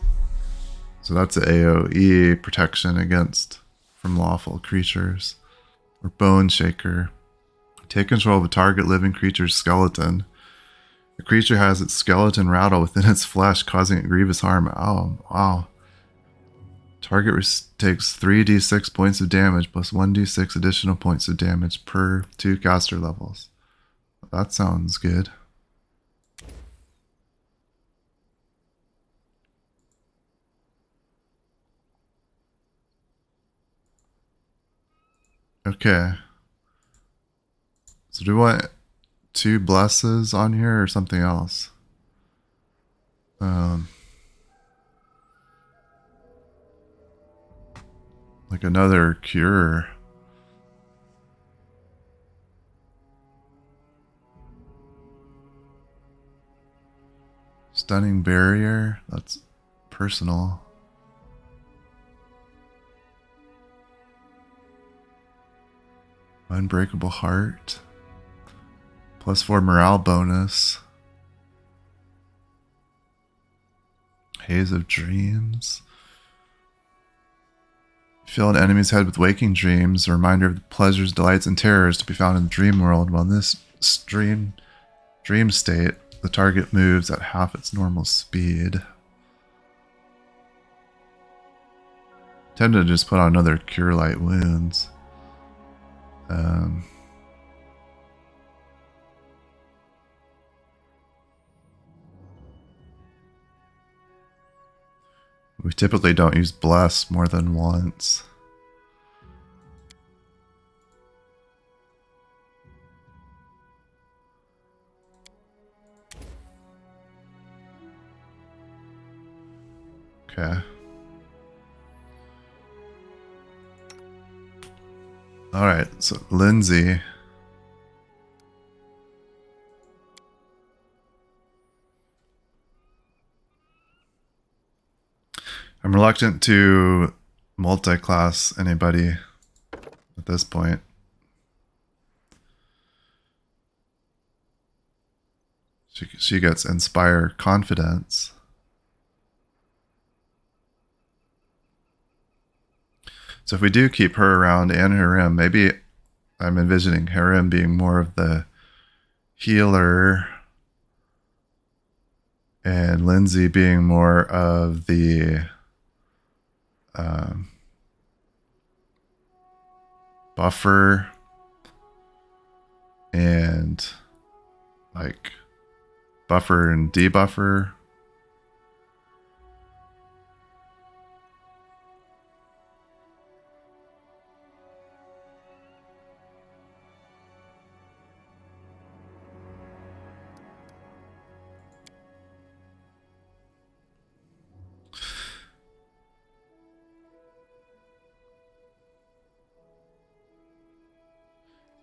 So that's an AoE protection against from lawful creatures. Or bone shaker. Take control of a target living creature's skeleton. The creature has its skeleton rattle within its flesh, causing it grievous harm. Oh, wow. Target takes 3d6 points of damage plus 1d6 additional points of damage per 2 caster levels. That sounds good. Okay. So do we want 2 blesses on here or something else? Like another cure. Stunning barrier. That's personal. Unbreakable heart. +4 morale bonus. Haze of dreams. Fill an enemy's head with waking dreams, a reminder of the pleasures, delights, and terrors to be found in the dream world. While in this dream state, the target moves at half its normal speed. Tend to just put on another cure light wounds. We typically don't use bless more than once. Okay. Alright, so Linzi. I'm reluctant to multi-class anybody at this point. She gets Inspire Confidence. So if we do keep her around and Harem, maybe I'm envisioning Harem being more of the healer and Linzi being more of the buffer and like buffer and debuffer.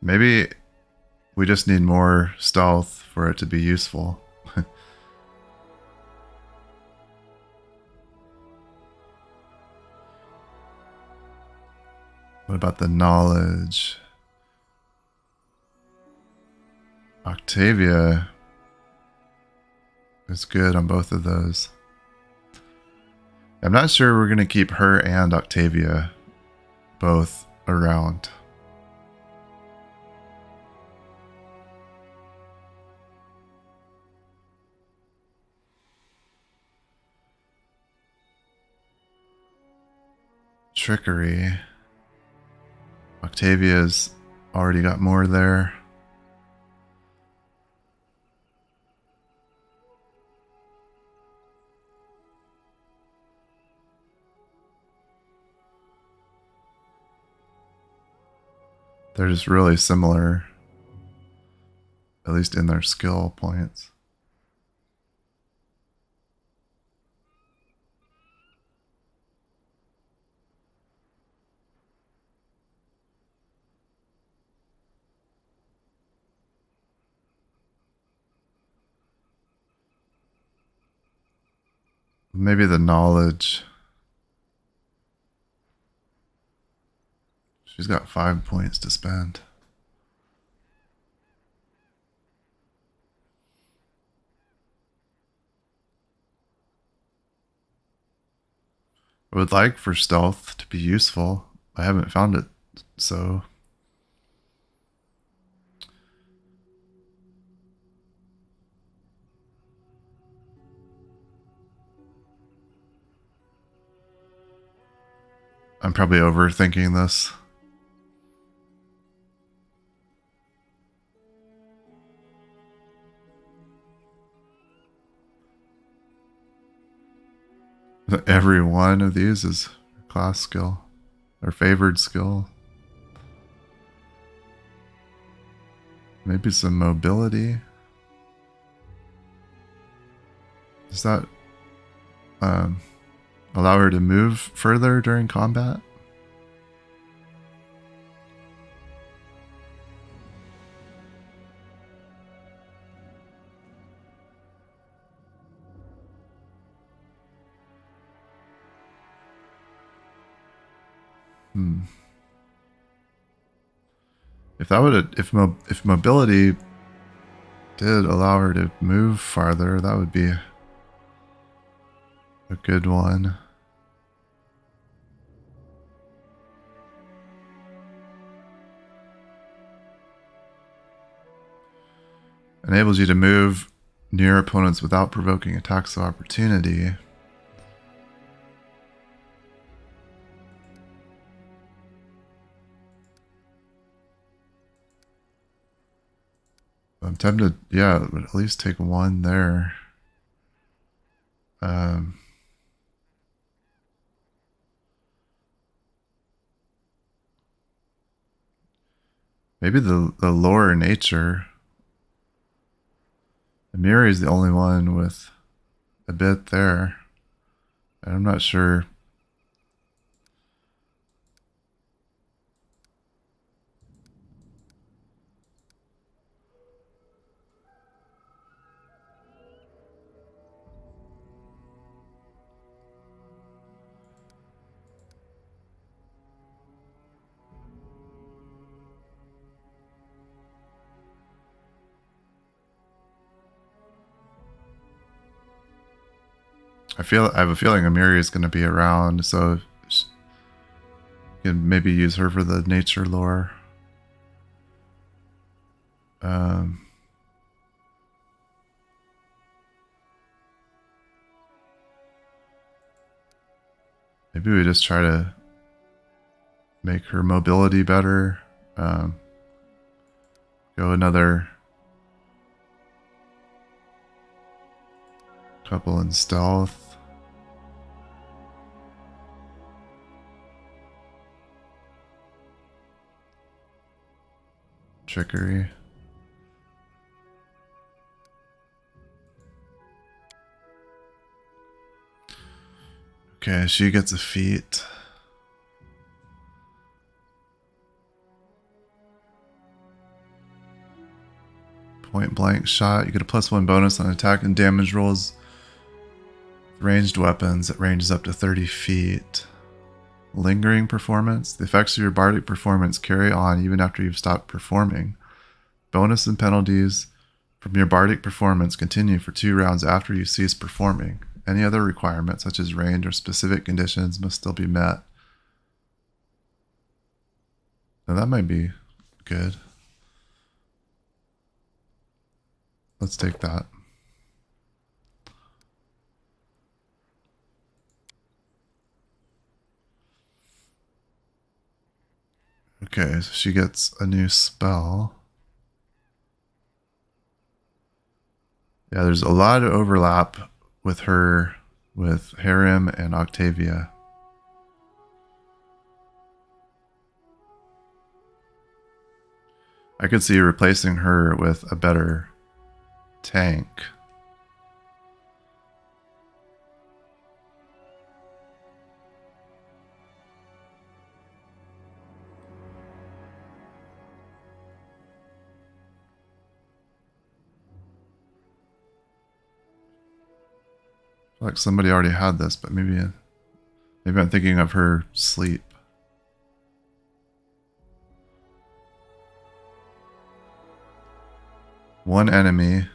Maybe we just need more stealth for it to be useful. What about the knowledge? Octavia is good on both of those. I'm not sure we're going to keep her and Octavia both around. Trickery. Octavia's already got more there. They're just really similar, at least in their skill points. Maybe the knowledge. She's got 5 points to spend. I would like for stealth to be useful. I haven't found it, so... I'm probably overthinking this. Every one of these is class skill or favored skill. Maybe some mobility. Does that allow her to move further during combat? If that would, if mobility did allow her to move farther, that would be a good one. Enables you to move near opponents without provoking attacks of opportunity. I'm tempted, yeah, but at least take one there. Maybe the lower nature. Amiri is the only one with a bit there. And I'm not sure. I have a feeling Amiri is going to be around, so you can maybe use her for the nature lore. Maybe we just try to make her mobility better. Go another couple in stealth. Trickery. Okay, she gets a feat. Point blank shot. You get a +1 bonus on attack and damage rolls. Ranged weapons. It ranges up to 30 feet. Lingering performance. The effects of your bardic performance carry on even after you've stopped performing. Bonus and penalties from your bardic performance continue for 2 rounds after you cease performing. Any other requirements, such as range or specific conditions, must still be met. Now that might be good. Let's take that. Okay, so she gets a new spell. Yeah, there's a lot of overlap with her, with Harem and Octavia. I could see replacing her with a better tank. Like somebody already had this, but maybe I'm thinking of her sleep. One enemy.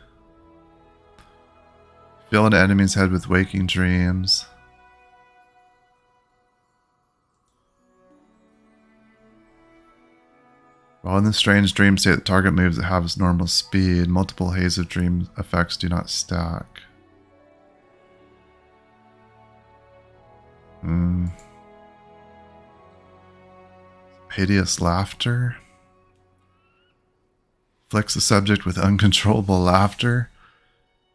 Fill an enemy's head with waking dreams. While in the strange dream state, the target moves at half its normal speed. Multiple haze of dream effects do not stack. Hideous laughter. Afflicts the subject with uncontrollable laughter.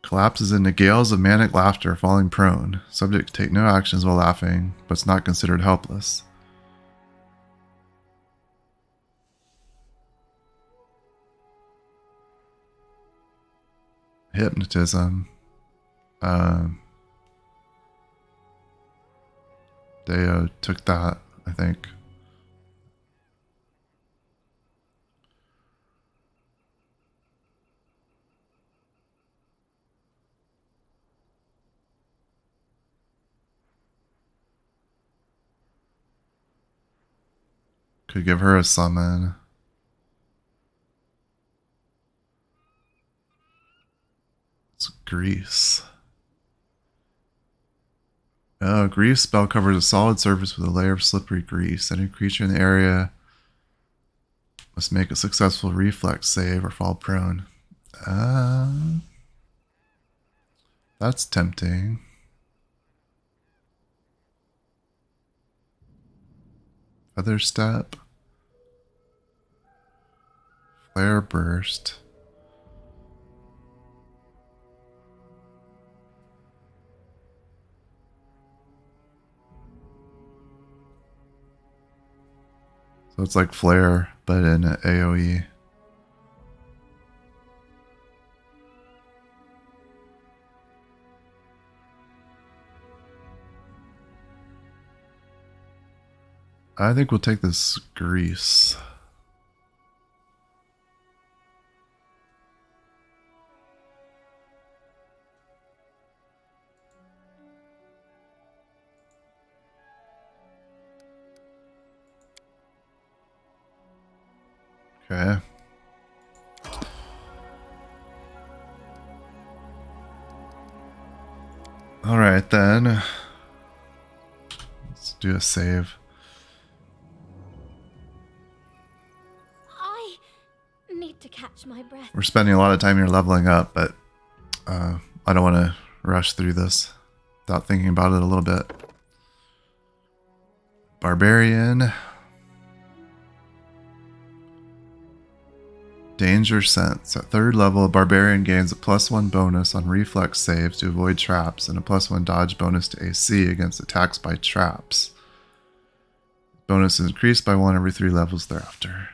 Collapses into gales of manic laughter, falling prone. Subject take no actions while laughing, but it's not considered helpless. Hypnotism. They took that, I think. Could give her a summon. It's grease. Grease spell covers a solid surface with a layer of slippery grease. Any creature in the area must make a successful reflex save or fall prone. That's tempting. Feather step. Flare burst. So it's like flare, but in AoE. I think we'll take this grease. Okay. All right then. Let's do a save. I need to catch my breath. We're spending a lot of time here leveling up, but I don't want to rush through this without thinking about it a little bit. Barbarian. Danger sense. At third level, a barbarian gains a +1 bonus on reflex saves to avoid traps and a +1 dodge bonus to AC against attacks by traps. Bonus is increased by 1 every 3 levels thereafter.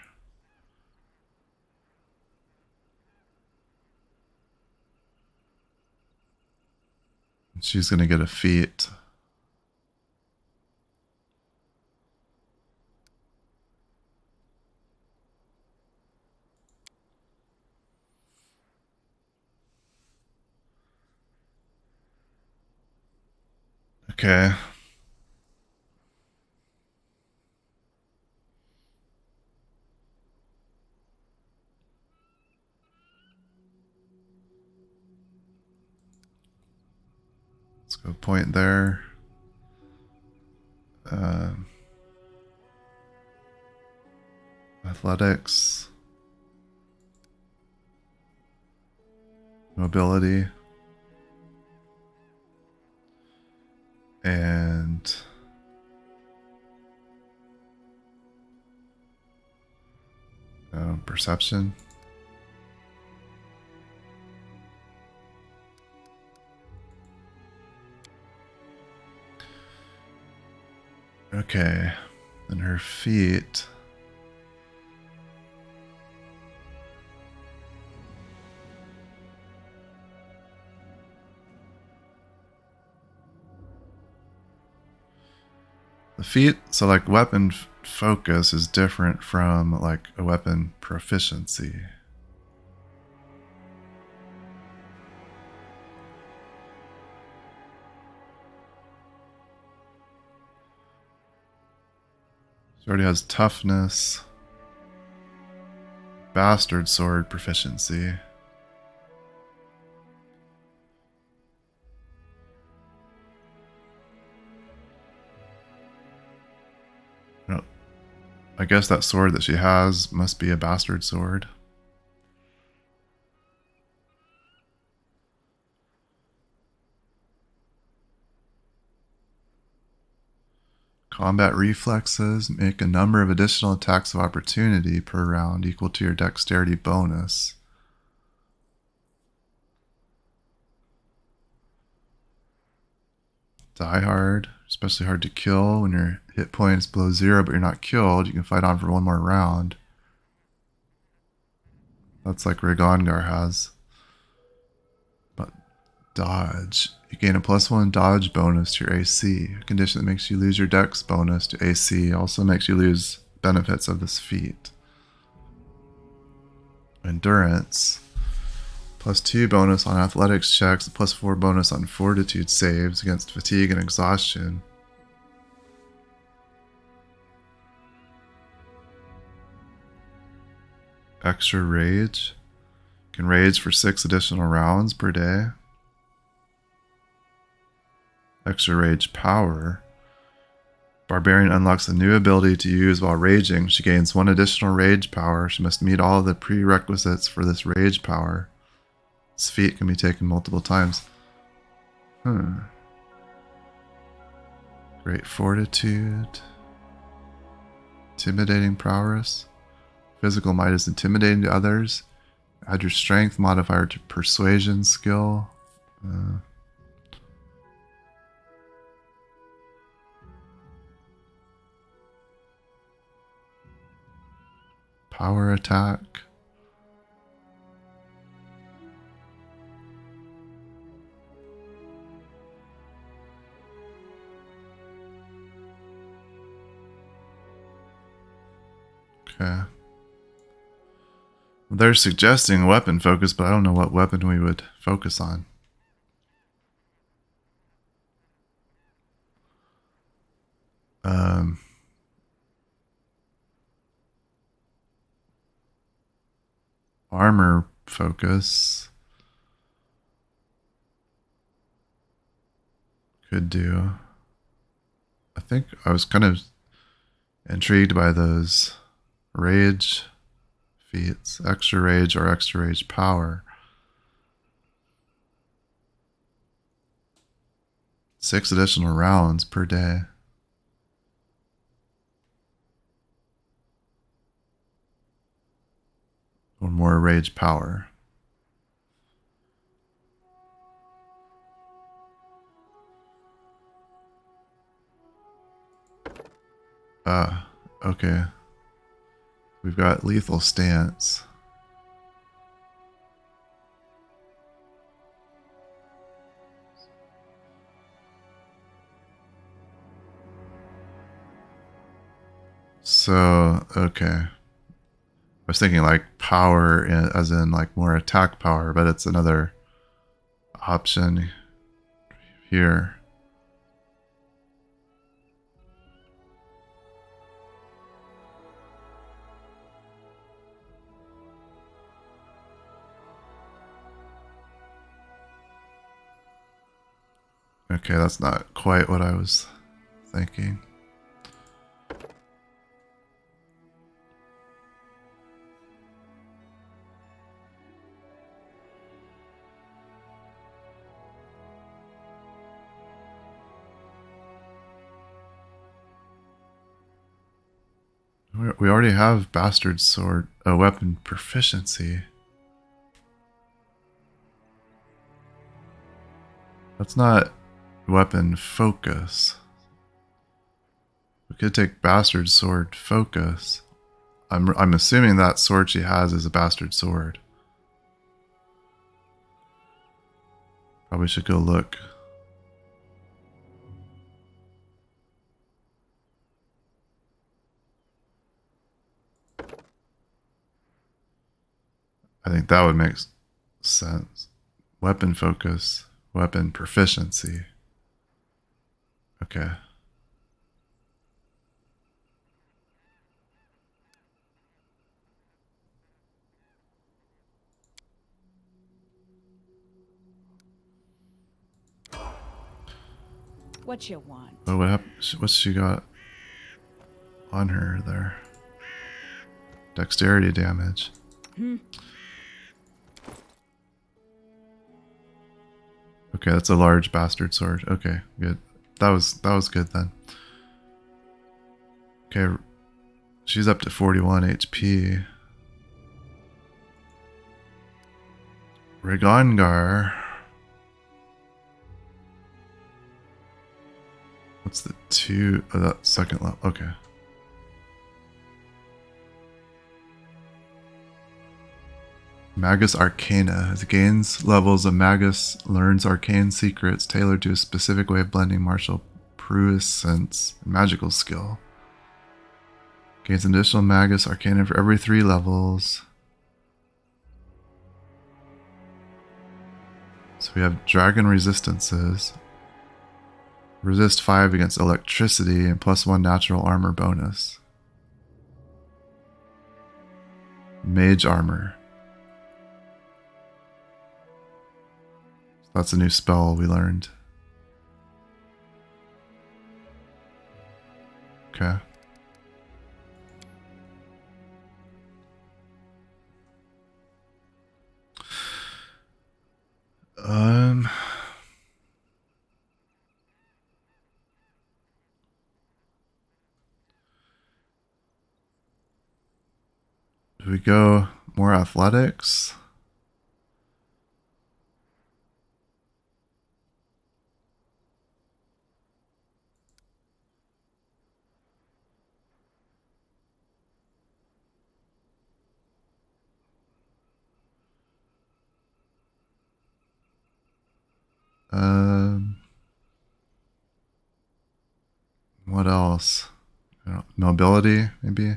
She's going to get a feat. Okay. Let's go point there. Athletics. Mobility. And perception. Okay, and her feet. The feat, so like weapon focus is different from like a weapon proficiency. She already has toughness, bastard sword proficiency. I guess that sword that she has must be a bastard sword. Combat reflexes make a number of additional attacks of opportunity per round equal to your dexterity bonus. Die hard, especially hard to kill when your hit points below 0 but you're not killed. You can fight on for one more round. That's like Rigongar has. But dodge. You gain a +1 dodge bonus to your AC. A condition that makes you lose your dex bonus to AC also makes you lose benefits of this feat. Endurance. +2 bonus on athletics checks, +4 bonus on fortitude saves against fatigue and exhaustion. Extra rage. Can rage for 6 additional rounds per day. Extra rage power. Barbarian unlocks a new ability to use while raging. She gains 1 additional rage power. She must meet all of the prerequisites for this rage power. This feat can be taken multiple times. Great fortitude. Intimidating prowess. Physical might is intimidating to others. Add your strength modifier to persuasion skill. Power attack. Okay. They're suggesting weapon focus, but I don't know what weapon we would focus on. Armor focus. Could do. I think I was kind of intrigued by those rage feats. Extra rage or extra rage power. 6 additional rounds per day. Or more rage power. Okay. We've got lethal stance. So, okay. I was thinking like power as in like more attack power, but it's another option here. Okay, that's not quite what I was thinking. We already have bastard sword, weapon proficiency. That's not weapon focus. We could take bastard sword focus. I'm assuming that sword she has is a bastard sword. Probably should go look. I think that would make sense. Weapon focus, weapon proficiency. Okay. What you want? Oh, what happened? What's she got on her there? Dexterity damage. Okay, that's a large bastard sword. Okay, good. That was good then. Okay, she's up to 41 HP. Rigongar. What's the two? Oh, that second level. Okay. Magus Arcana. As it gains levels of Magus, learns arcane secrets tailored to a specific way of blending martial prowess and magical skill. Gains an additional Magus Arcana for every 3 levels. So we have dragon resistances. Resist 5 against electricity and +1 natural armor bonus. Mage armor. That's a new spell we learned. Okay. Do we go more athletics? What else? Mobility, maybe?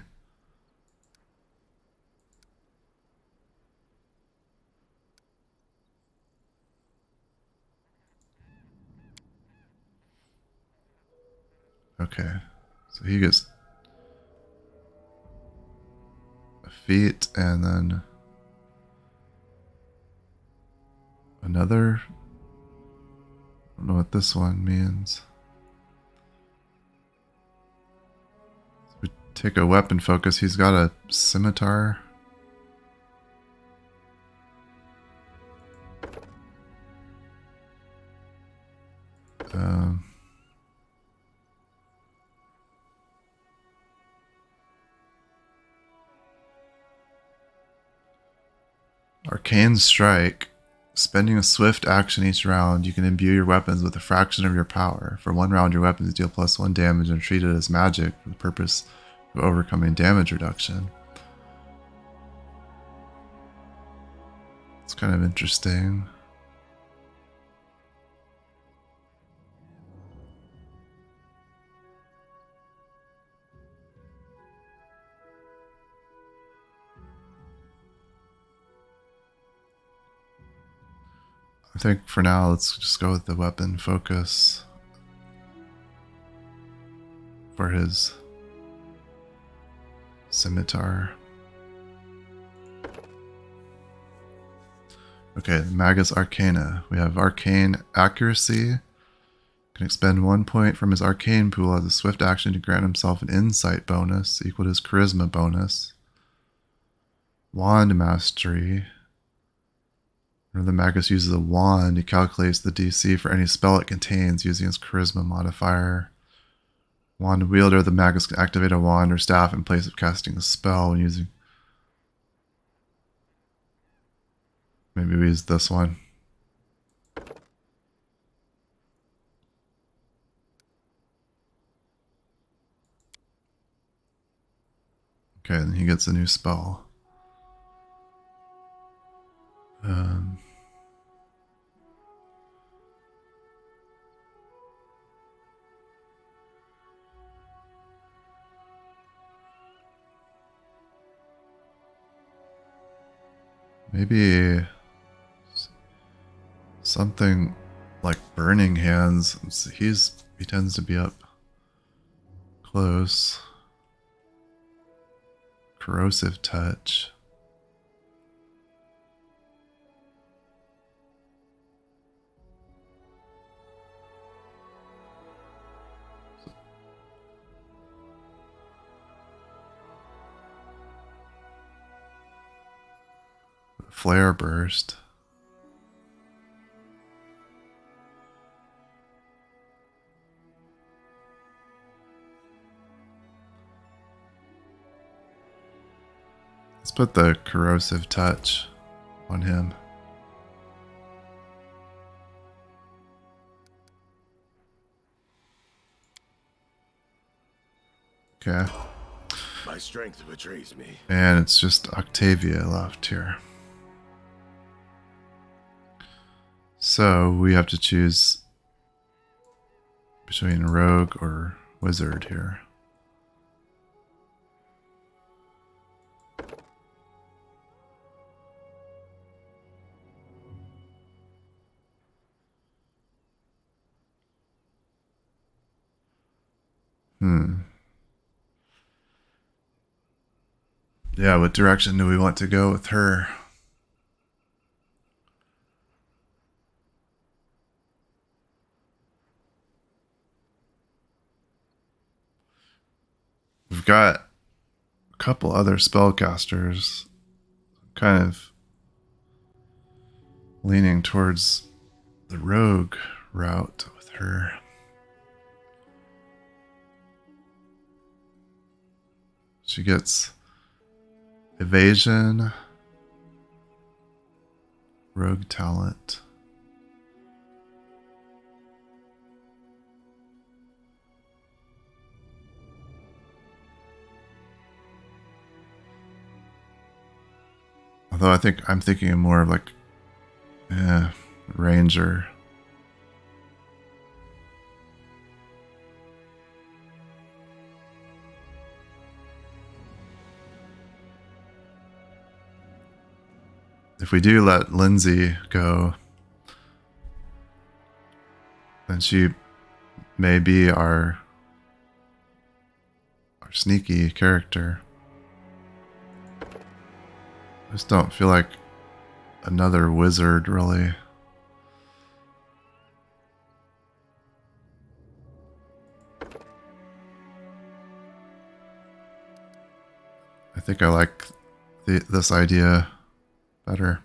Okay. So he gets a feat and then another. I don't know what this one means. So we take a weapon focus. He's got a scimitar. Arcane Strike. Spending a swift action each round, you can imbue your weapons with a fraction of your power. For 1 round, your weapons deal +1 damage and are treated as magic for the purpose of overcoming damage reduction. It's kind of interesting. I think for now, let's just go with the weapon focus for his scimitar. Okay, Magus Arcana. We have Arcane Accuracy. Can expend 1 point from his Arcane pool as a swift action to grant himself an Insight bonus equal to his Charisma bonus. Wand Mastery. Whenever the Magus uses a wand, he calculates the DC for any spell it contains using his Charisma modifier. Wand Wielder, the Magus can activate a wand or staff in place of casting a spell when using... Maybe we use this one. Okay, then he gets a new spell. Maybe something like Burning Hands. He tends to be up close. Corrosive Touch. Flare burst. Let's put the corrosive touch on him. Okay. My strength betrays me. And it's just Octavia left here. So we have to choose between rogue or wizard here. Yeah, what direction do we want to go with her? We've got a couple other spellcasters, kind of leaning towards the rogue route with her. She gets evasion, rogue talent. Although I'm thinking of more of like ranger. If we do let Linzi go, then she may be our sneaky character. I just don't feel like another wizard, really. I think I like this idea better.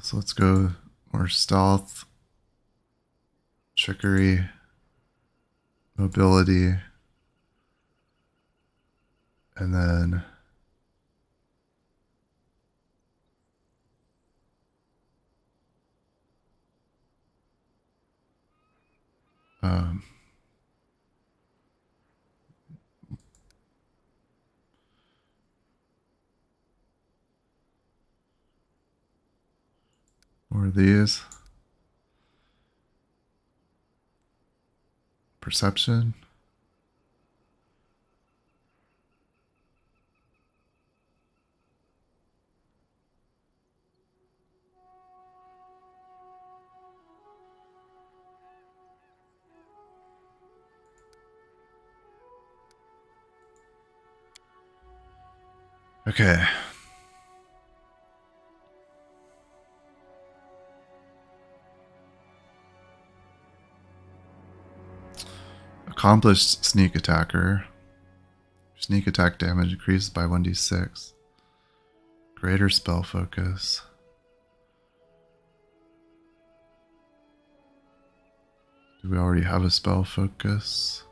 So let's go more stealth, trickery, mobility, and then more of these. Perception. Okay. Accomplished sneak attacker. Sneak attack damage increased by 1d6. Greater spell focus. Do we already have a spell focus?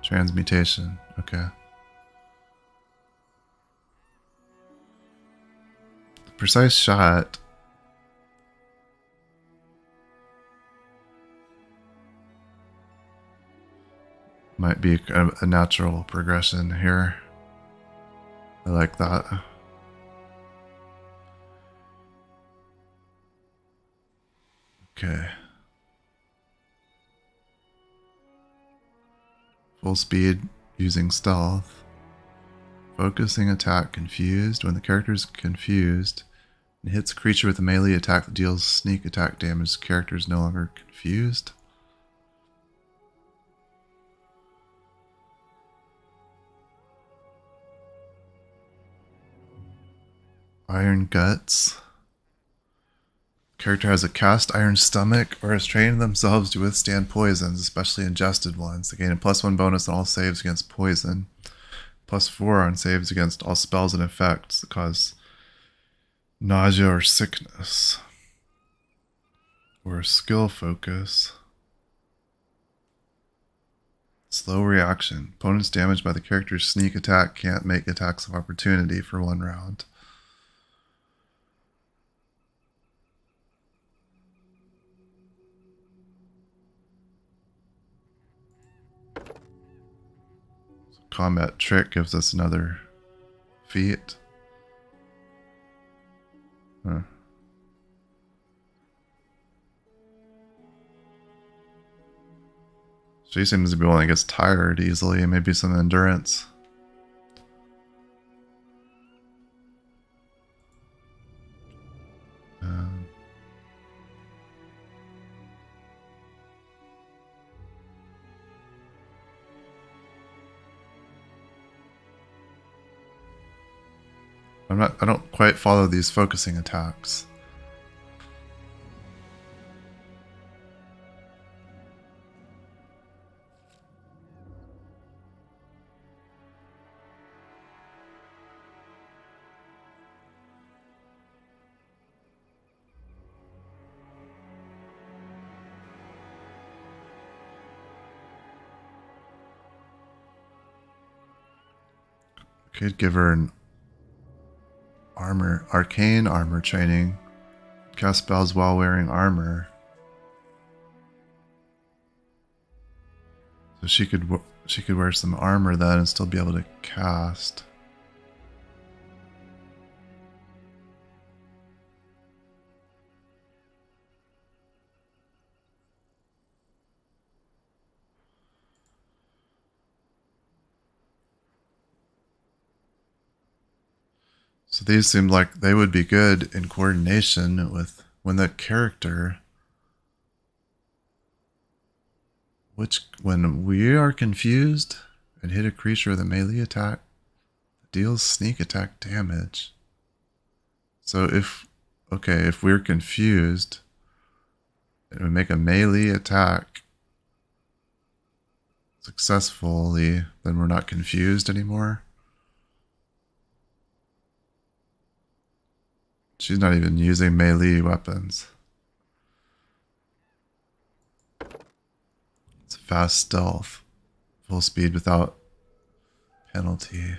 Transmutation. Okay. The precise shot might be a natural progression here. I like that. Okay. Full speed using stealth. Focusing attack confused. When the character is confused and hits a creature with a melee attack that deals sneak attack damage, the character is no longer confused. Iron Guts. Character has a cast iron stomach or has trained themselves to withstand poisons, especially ingested ones. They gain a +1 bonus on all saves against poison. +4 on saves against all spells and effects that cause nausea or sickness. Or skill focus. Slow reaction. Opponents damaged by the character's sneak attack can't make attacks of opportunity for 1 round. Combat trick gives us another feat. Huh. She seems to be one that gets tired easily, maybe some endurance. I don't quite follow these focusing attacks. Could give her an arcane armor training. Cast spells while wearing armor. So she could wear some armor then and still be able to cast. So these seem like they would be good in coordination with when the character, when we are confused and hit a creature with a melee attack, deals sneak attack damage. So if we're confused and we make a melee attack successfully, then we're not confused anymore. She's not even using melee weapons. It's fast stealth. Full speed without penalty.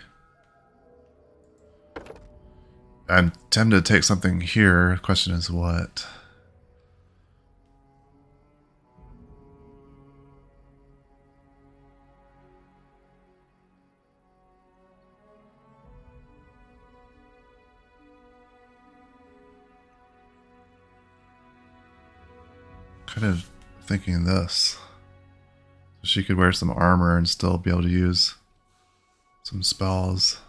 I'm tempted to take something here. The question is what? Kind of thinking this. She could wear some armor and still be able to use some spells.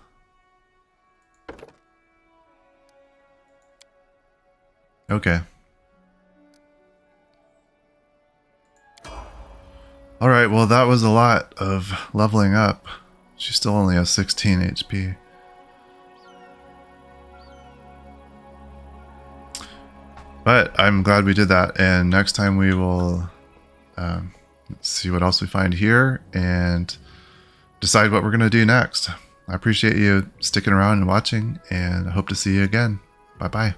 Okay. Alright, well that was a lot of leveling up. She still only has 16 HP. But I'm glad we did that, and next time we will see what else we find here and decide what we're going to do next. I appreciate you sticking around and watching, and I hope to see you again. Bye-bye.